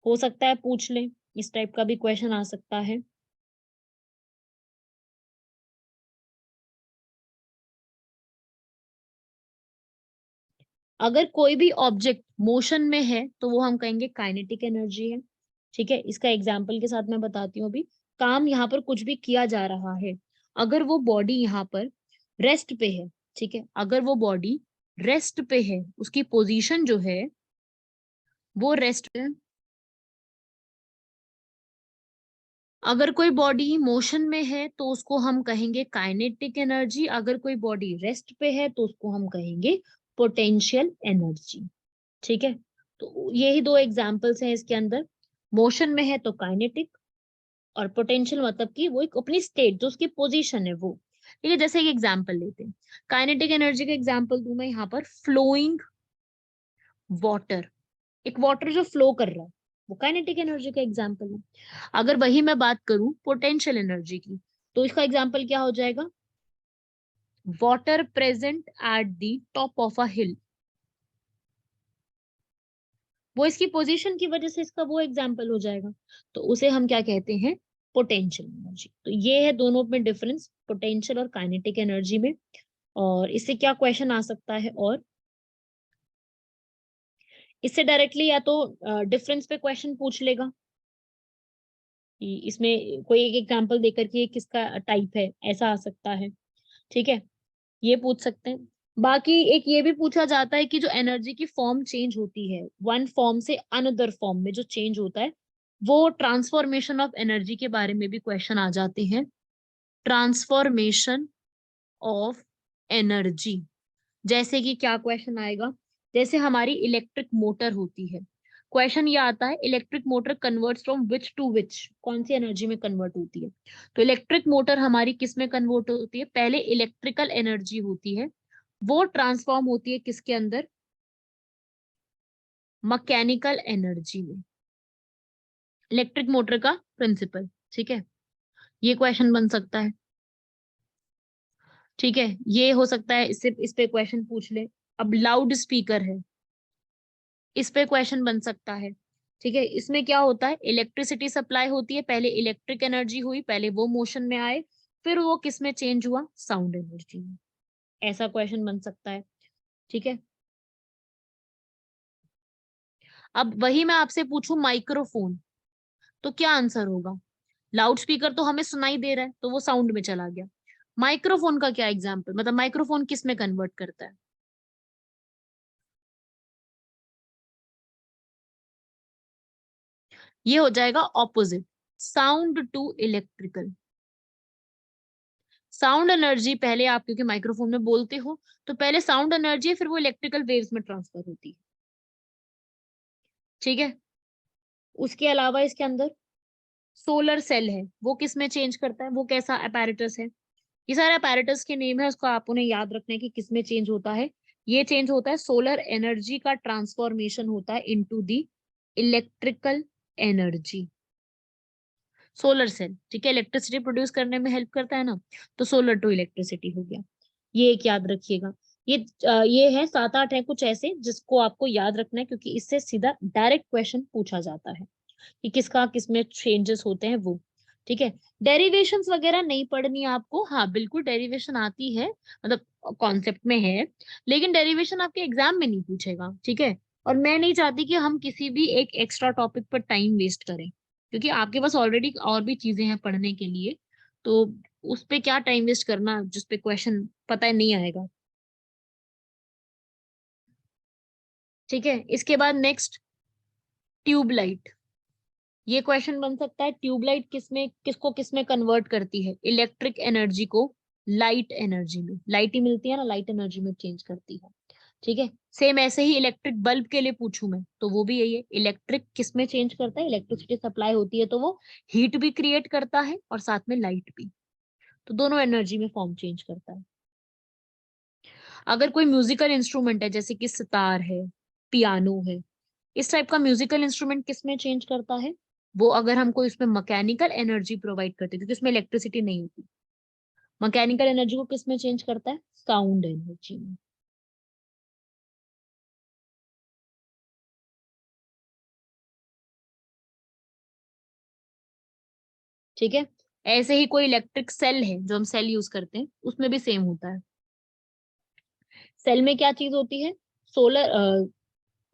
हो सकता है पूछ लें, इस टाइप का भी क्वेश्चन आ सकता है। अगर कोई भी ऑब्जेक्ट मोशन में है तो वो हम कहेंगे काइनेटिक एनर्जी है। ठीक है, इसका एग्जाम्पल के साथ मैं बताती हूँ अभी। काम यहाँ पर कुछ भी किया जा रहा है, अगर वो बॉडी यहाँ पर रेस्ट पे है, ठीक है, अगर वो बॉडी रेस्ट पे है, उसकी पोजीशन जो है वो रेस्ट पे है। अगर कोई बॉडी मोशन में है तो उसको हम कहेंगे काइनेटिक एनर्जी। अगर कोई बॉडी रेस्ट पे है तो उसको हम कहेंगे पोटेंशियल एनर्जी। ठीक है, तो यही दो एग्जाम्पल्स हैं इसके अंदर। मोशन में है तो काइनेटिक, और पोटेंशियल मतलब कि वो एक अपनी स्टेट, जो उसकी पोजीशन है वो। ठीक है, जैसे एक एग्जाम्पल लेते हैं, काइनेटिक एनर्जी का एग्जाम्पल दूं मैं यहाँ पर, फ्लोइंग वाटर। एक वाटर जो फ्लो कर रहा है, वो काइनेटिक एनर्जी का एग्जाम्पल है। अगर वही मैं बात करूं पोटेंशियल एनर्जी की, तो इसका एग्जाम्पल क्या हो जाएगा? Water present at the top of a hill. वो इसकी पोजीशन की वजह से इसका वो एग्जाम्पल हो जाएगा। तो उसे हम क्या कहते हैं? Potential energy. तो ये है दोनों में डिफरेंस, पोटेंशियल और काइनेटिक एनर्जी में। और इससे क्या क्वेश्चन आ सकता है? और इससे डायरेक्टली या तो डिफरेंस पे क्वेश्चन पूछ लेगा कि इसमें कोई एक एग्जाम्पल देकर के ये किसका टाइप है, ऐसा आ सकता है। ठीक है, ये पूछ सकते हैं। बाकी एक ये भी पूछा जाता है कि जो एनर्जी की फॉर्म चेंज होती है, वन फॉर्म से अनदर फॉर्म में जो चेंज होता है, वो ट्रांसफॉर्मेशन ऑफ एनर्जी के बारे में भी क्वेश्चन आ जाते हैं। ट्रांसफॉर्मेशन ऑफ एनर्जी, जैसे कि क्या क्वेश्चन आएगा? जैसे हमारी इलेक्ट्रिक मोटर होती है, क्वेश्चन ये आता है electric motor converts from which to which, कौन सी एनर्जी में कन्वर्ट होती है। तो इलेक्ट्रिक मोटर हमारी किस में कन्वर्ट होती है, पहले इलेक्ट्रिकल एनर्जी होती है, वो ट्रांसफॉर्म होती है किसके अंदर, मैकेनिकल एनर्जी में। इलेक्ट्रिक मोटर का प्रिंसिपल, ठीक है, ये क्वेश्चन बन सकता है। ठीक है, ये हो सकता है, इससे इस पे क्वेश्चन पूछ ले। अब लाउड स्पीकर है, इस पे क्वेश्चन बन सकता है। ठीक है, इसमें क्या होता है, इलेक्ट्रिसिटी सप्लाई होती है, पहले इलेक्ट्रिक एनर्जी हुई, पहले वो मोशन में आए, फिर वो किस में चेंज हुआ, साउंड एनर्जी में। ऐसा क्वेश्चन बन सकता है। ठीक है, अब वही मैं आपसे पूछूं माइक्रोफोन, तो क्या आंसर होगा। लाउड स्पीकर तो हमें सुनाई दे रहा है, तो वो साउंड में चला गया। माइक्रोफोन का क्या एग्जाम्पल, मतलब माइक्रोफोन किस में कन्वर्ट करता है। ये हो जाएगा opposite, sound to electrical. Sound energy पहले आप क्योंकि माइक्रोफोन में बोलते हो, तो पहले साउंड एनर्जी है, फिर वो इलेक्ट्रिकल वेव्स में ट्रांसफर होती है। ठीक है, उसके अलावा इसके अंदर सोलर सेल है, वो किस में चेंज करता है, वो कैसा अपैरेटस है। ये सारे अपैरेटस के नेम है, उसको आप उन्हें याद रखना है कि किस में चेंज होता है। ये चेंज होता है, सोलर एनर्जी का ट्रांसफॉर्मेशन होता है into the electrical energy. Solar cell, ठीक है, इलेक्ट्रिसिटी प्रोड्यूस करने में हेल्प करता है ना, तो सोलर टू इलेक्ट्रिसिटी हो गया। ये एक याद रखिएगा। ये ये है 7-8 है कुछ ऐसे जिसको आपको याद रखना है, क्योंकि इससे सीधा डायरेक्ट क्वेश्चन पूछा जाता है कि किसका किसमें चेंजेस होते हैं वो। ठीक है, डेरिवेशंस वगैरह नहीं पढ़नी है आपको, हाँ बिल्कुल डेरिवेशन आती है, मतलब कॉन्सेप्ट में है, लेकिन डेरिवेशन आपके एग्जाम में नहीं पूछेगा। ठीक है, और मैं नहीं चाहती कि हम किसी भी एक एक्स्ट्रा टॉपिक पर टाइम वेस्ट करें, क्योंकि आपके पास ऑलरेडी और भी चीजें हैं पढ़ने के लिए, तो उस पे क्या टाइम वेस्ट करना जिस पे क्वेश्चन पता है नहीं आएगा। ठीक है, इसके बाद नेक्स्ट ट्यूबलाइट। ये क्वेश्चन बन सकता है, ट्यूबलाइट किसमें किसको किसमें कन्वर्ट करती है, इलेक्ट्रिक एनर्जी को लाइट एनर्जी में, लाइट ही मिलती है ना, लाइट एनर्जी में चेंज करती है। ठीक है, सेम ऐसे ही इलेक्ट्रिक बल्ब के लिए पूछूं मैं तो वो भी यही है, इलेक्ट्रिक किसमें चेंज करता है, इलेक्ट्रिसिटी सप्लाई होती है तो वो हीट भी क्रिएट करता है और साथ में लाइट भी, तो दोनों एनर्जी में फॉर्म चेंज करता है। अगर कोई म्यूजिकल इंस्ट्रूमेंट है जैसे कि सितार है, पियानो है, इस टाइप का म्यूजिकल इंस्ट्रूमेंट किस में चेंज करता है, वो अगर हमको इसमें मैकेनिकल एनर्जी प्रोवाइड करती है, क्योंकि इसमें इलेक्ट्रिसिटी नहीं होती, मैकेनिकल एनर्जी को किस में चेंज करता है, साउंड एनर्जी में। ठीक है, ऐसे ही कोई इलेक्ट्रिक सेल है जो हम सेल यूज करते हैं, उसमें भी सेम होता है। सेल में क्या चीज होती है, सोलर,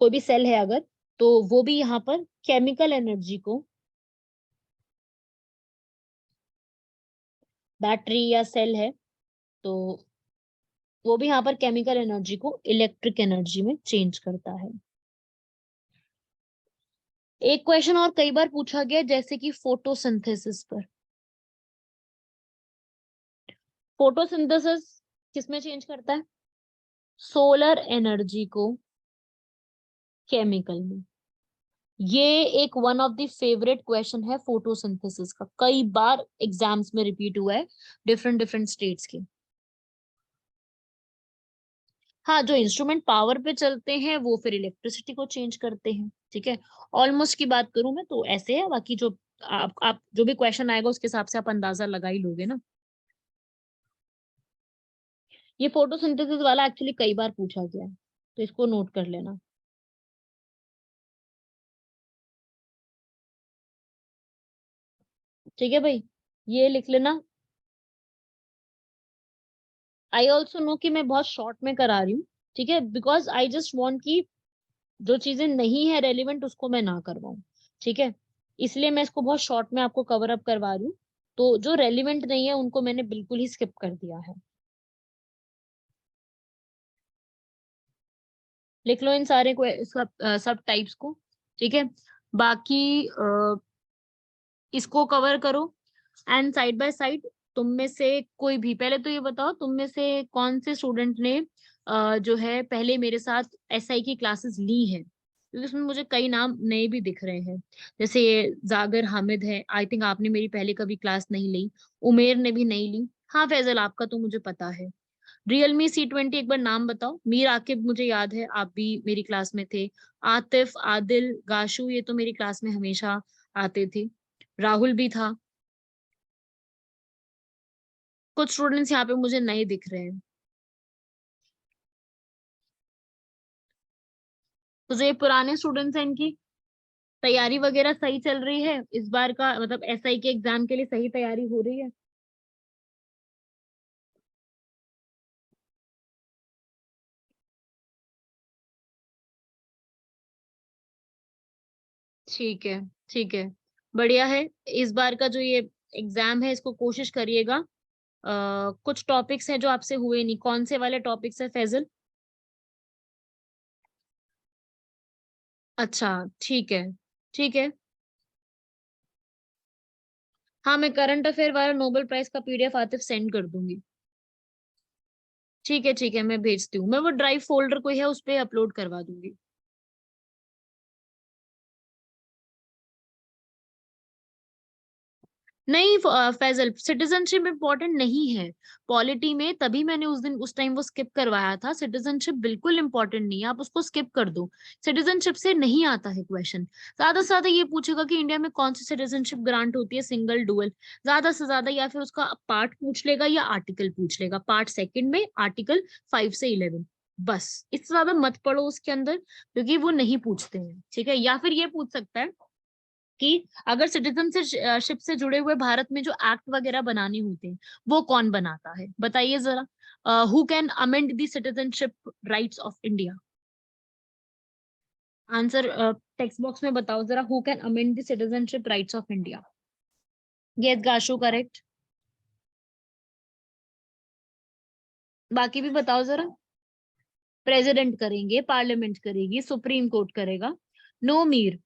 कोई भी सेल है अगर, तो वो भी यहाँ पर केमिकल एनर्जी को, बैटरी या सेल है तो वो भी यहाँ पर केमिकल एनर्जी को इलेक्ट्रिक एनर्जी में चेंज करता है। एक क्वेश्चन और कई बार पूछा गया जैसे कि फोटोसिंथेसिस पर, फोटोसिंथेसिस किसमें चेंज करता है, सोलर एनर्जी को केमिकल में। ये एक one of the favourite question है फोटोसिंथेसिस का, कई बार एग्जाम्स में रिपीट हुआ है डिफरेंट डिफरेंट स्टेट्स के। हाँ, जो इंस्ट्रूमेंट पावर पे चलते हैं वो फिर इलेक्ट्रिसिटी को चेंज करते हैं। ठीक है, ऑलमोस्ट की बात करूं मैं तो ऐसे है, बाकी जो आप जो भी क्वेश्चन आएगा उसके हिसाब से आप अंदाजा लगा ही लोगे ना। ये फोटोसिंथेसिस वाला एक्चुअली कई बार पूछा गया है, तो इसको नोट कर लेना। ठीक है भाई, ये लिख लेना। आई ऑल्सो नो कि मैं बहुत शॉर्ट में करा रही हूँ, ठीक है, बिकॉज आई जस्ट वॉन्ट की जो चीजें नहीं है रेलिवेंट उसको मैं ना करवाऊँ। ठीक है, इसलिए मैं इसको बहुत शॉर्ट में आपको कवर अप करवा रही हूँ, तो जो रेलिवेंट नहीं है उनको मैंने बिल्कुल ही स्किप कर दिया है। लिख लो इन सारे को, सब टाइप्स को। ठीक है, बाकी इसको कवर करो, एंड साइड बाय साइड तुम में से कोई भी, पहले तो ये बताओ तुम में से कौन से स्टूडेंट ने जो है पहले मेरे साथ एसआई की क्लासेस ली है। क्योंकि उसमें मुझे कई नाम नए भी दिख रहे हैं। जैसे ये जागर हामिद है, आई थिंक आपने मेरी पहले कभी क्लास नहीं ली। उमेर ने भी नहीं ली। हाँ फैजल, आपका तो मुझे पता है। Realme C20 एक बार नाम बताओ। मीर आकिब मुझे याद है, आप भी मेरी क्लास में थे। आतिफ, आदिल, गाशु, ये तो मेरी क्लास में हमेशा आते थे। राहुल भी था। कुछ स्टूडेंट्स यहाँ पे मुझे नए दिख रहे हैं। तो जो ये पुराने स्टूडेंट्स हैं, इनकी तैयारी वगैरह सही चल रही है इस बार का, मतलब SI के एग्जाम के लिए सही तैयारी हो रही है? ठीक है, ठीक है, बढ़िया है। इस बार का जो ये एग्जाम है, इसको कोशिश करिएगा। कुछ टॉपिक्स हैं जो आपसे हुए नहीं, कौन से वाले टॉपिक्स है फैजल? अच्छा, ठीक है, ठीक है। हाँ, मैं करंट अफेयर वाला नोबेल प्राइज का PDF आतिफ सेंड कर दूंगी। ठीक है, ठीक है, मैं भेजती हूँ। मैं वो ड्राइव फोल्डर कोई है उस पे अपलोड करवा दूंगी। नहीं फैजल, सिटीजनशिप इम्पोर्टेंट नहीं है। पॉलिटी में तभी मैंने उस दिन उस टाइम वो स्किप करवाया था। सिटीजनशिप बिल्कुल इम्पोर्टेंट नहीं है, आप उसको स्किप कर दो। सिटीजनशिप से नहीं आता है क्वेश्चन। ज्यादा से ज्यादा ये पूछेगा कि इंडिया में कौन सी सिटीजनशिप ग्रांट होती है, सिंगल डुअल, ज्यादा से ज्यादा। या फिर उसका पार्ट पूछ लेगा या आर्टिकल पूछ लेगा, पार्ट सेकंड में आर्टिकल 5 से 11। बस इससे ज्यादा मत पढ़ो उसके अंदर, क्योंकि वो नहीं पूछते हैं। ठीक है, या फिर ये पूछ सकता है कि अगर सिटीजनशिप से जुड़े हुए भारत में जो एक्ट वगैरह बनाने होते हैं, वो कौन बनाता है, बताइए जरा। Who can amend the citizenship rights of India? Answer text box में बताओ जरा, who can amend the citizenship rights of India? Yes गाशु, करेक्ट। बाकी भी बताओ जरा। प्रेसिडेंट करेंगे, पार्लियामेंट करेगी, सुप्रीम कोर्ट करेगा। No Mir,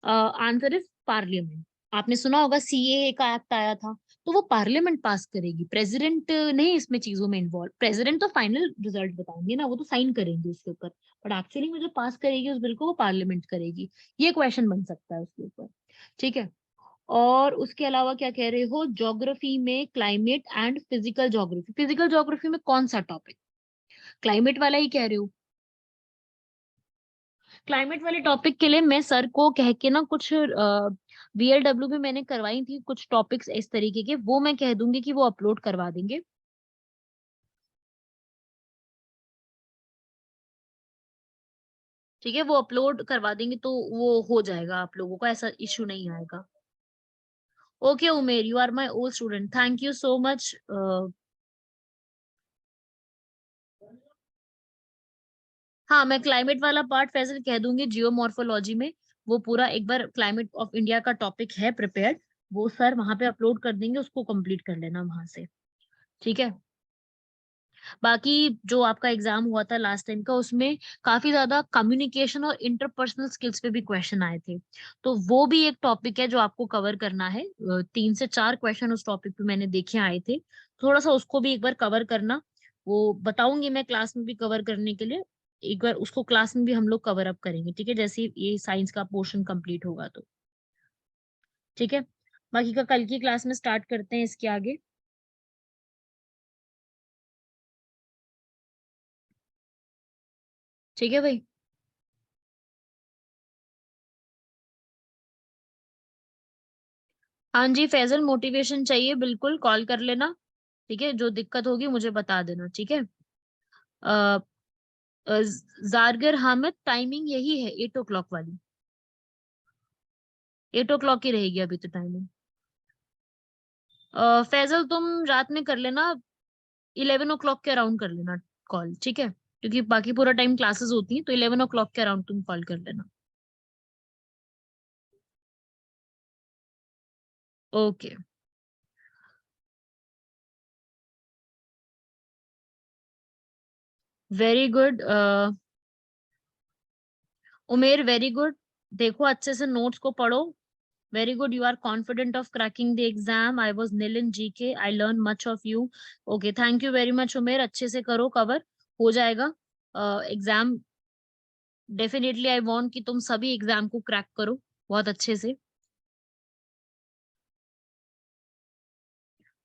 answer is parliament. आपने सुना होगा CAA का एक्ट आया था, तो वो पार्लियामेंट पास करेगी, प्रेसिडेंट नहीं इसमें चीजों में इन्वॉल्व। प्रेसिडेंट तो फाइनल रिजल्ट बताएंगे ना, वो तो साइन करेंगे उसके ऊपर, बट एक्चुअली में जो पास करेगी उस बिल को, वो पार्लियामेंट करेगी। ये क्वेश्चन बन सकता है उसके ऊपर। ठीक है। और उसके अलावा क्या कह रहे हो, ज्योग्राफी में climate and physical geography, physical geography में कौन सा टॉपिक? क्लाइमेट वाला ही कह रहे हो? क्लाइमेट वाले टॉपिक के लिए मैं सर को कह के ना, कुछ VLW में मैंने करवाई थी कुछ टॉपिक्स इस तरीके के, वो मैं कह दूंगी कि वो अपलोड करवा देंगे। ठीक है, वो अपलोड करवा देंगे तो वो हो जाएगा, आप लोगों को ऐसा इश्यू नहीं आएगा। Okay Umer, you are my old student, thank you so much. हाँ, मैं क्लाइमेट वाला पार्ट फैजल कह दूंगी जियोमॉर्फोलॉजी में। वो पूरा एक बार क्लाइमेट ऑफ इंडिया का टॉपिक है प्रिपेयर्ड, वो सर वहां पे अपलोड कर देंगे, उसको कंप्लीट कर लेना वहां से। ठीक है। बाकी जो आपका एग्जाम हुआ था लास्ट टाइम का, उसमें काफी ज्यादा कम्युनिकेशन और इंटरपर्सनल स्किल्स पे भी क्वेश्चन आए थे। तो वो भी एक टॉपिक है जो आपको कवर करना है। 3 से 4 क्वेश्चन उस टॉपिक पे मैंने देखे आए थे। थोड़ा सा उसको भी एक बार कवर करना। वो बताऊंगी मैं क्लास में भी कवर करने के लिए। एक बार उसको क्लास में भी हम लोग कवर अप करेंगे, ठीक है, जैसे ही ये साइंस का पोर्शन कंप्लीट होगा तो। ठीक है। बाकी का कल की क्लास में स्टार्ट करते हैं इसके आगे। ठीक है भाई। हाँ जी फैजल, मोटिवेशन चाहिए बिल्कुल, कॉल कर लेना। ठीक है, जो दिक्कत होगी मुझे बता देना, ठीक है। अ, जारगर हामिद, टाइमिंग यही है 8 o'clock वाली। 8 o'clock की रहेगी अभी तो टाइमिंग। फैजल तुम रात में कर लेना, 11 o'clock के अराउंड कर लेना कॉल, ठीक है, क्योंकि बाकी पूरा टाइम क्लासेस होती हैं, तो 11 o'clock के अराउंड तुम कॉल कर लेना। ओके। वेरी गुड उमेर, वेरी गुड। देखो अच्छे से नोट्स को पढ़ो। Very good. You are confident of cracking the exam. I was nil in GK. I learned much of you. Okay. Thank you very much, उमेर। अच्छे से करो कवर, हो जाएगा एग्जाम। डेफिनेटली आई वांट कि तुम सभी एग्जाम को क्रैक करो बहुत अच्छे से।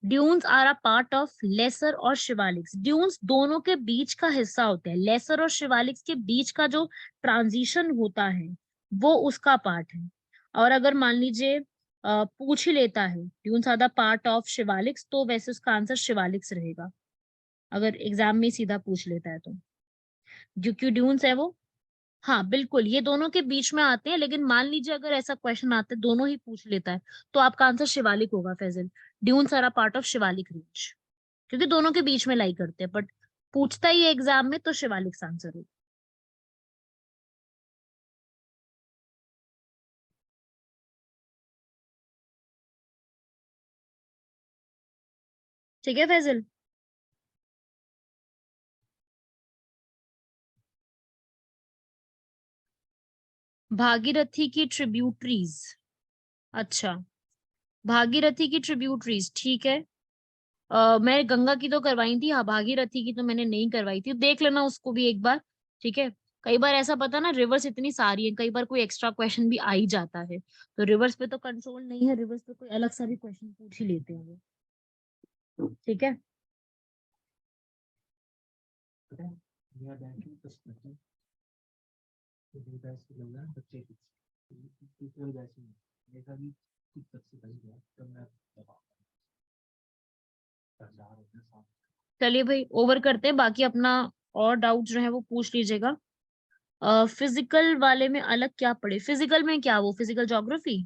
Dunes are a part of lesser और शिवालिक्स। ड्यून्स दोनों के बीच का हिस्सा होते हैं, लेसर और शिवालिक्स के बीच का जो ट्रांजिशन होता है वो उसका पार्ट है। और अगर मान लीजिए पूछ ही लेता है dunes are the part of Shivaliks, तो वैसे उसका आंसर शिवालिक्स रहेगा, अगर एग्जाम में सीधा पूछ लेता है तो। क्योंकि ड्यून्स है वो, हाँ बिल्कुल ये दोनों के बीच में आते हैं, लेकिन मान लीजिए अगर ऐसा क्वेश्चन आता है दोनों ही पूछ लेता है, तो आपका आंसर शिवालिक होगा Faizal. Dunes are a part of Shivalik range, क्योंकि दोनों के बीच में लाई करते हैं, बट पूछता ही है एग्जाम में तो शिवालिक आंसर होगा। ठीक है फैजल। भागीरथी की ट्रिब्यूटरीज, अच्छा, भागीरथी की ट्रिब्यूटरीज ठीक है। मैं गंगा की तो करवाई थी, हाँ भागीरथी की तो मैंने नहीं करवाई थी, देख लेना उसको भी एक बार। ठीक है। कई बार ऐसा पता ना, रिवर्स इतनी सारी है, कई बार कोई एक्स्ट्रा क्वेश्चन भी आ ही जाता है, तो रिवर्स पे तो कंट्रोल नहीं है, रिवर्स पे कोई अलग सा भी क्वेश्चन पूछ ही लेते हैं वो। ठीक है। चलिए भाई ओवर करते हैं, बाकी अपना और डाउट जो है वो पूछ लीजिएगा। फिजिकल वाले में अलग क्या पढ़े, फिजिकल में क्या, वो फिजिकल ज्योग्राफी।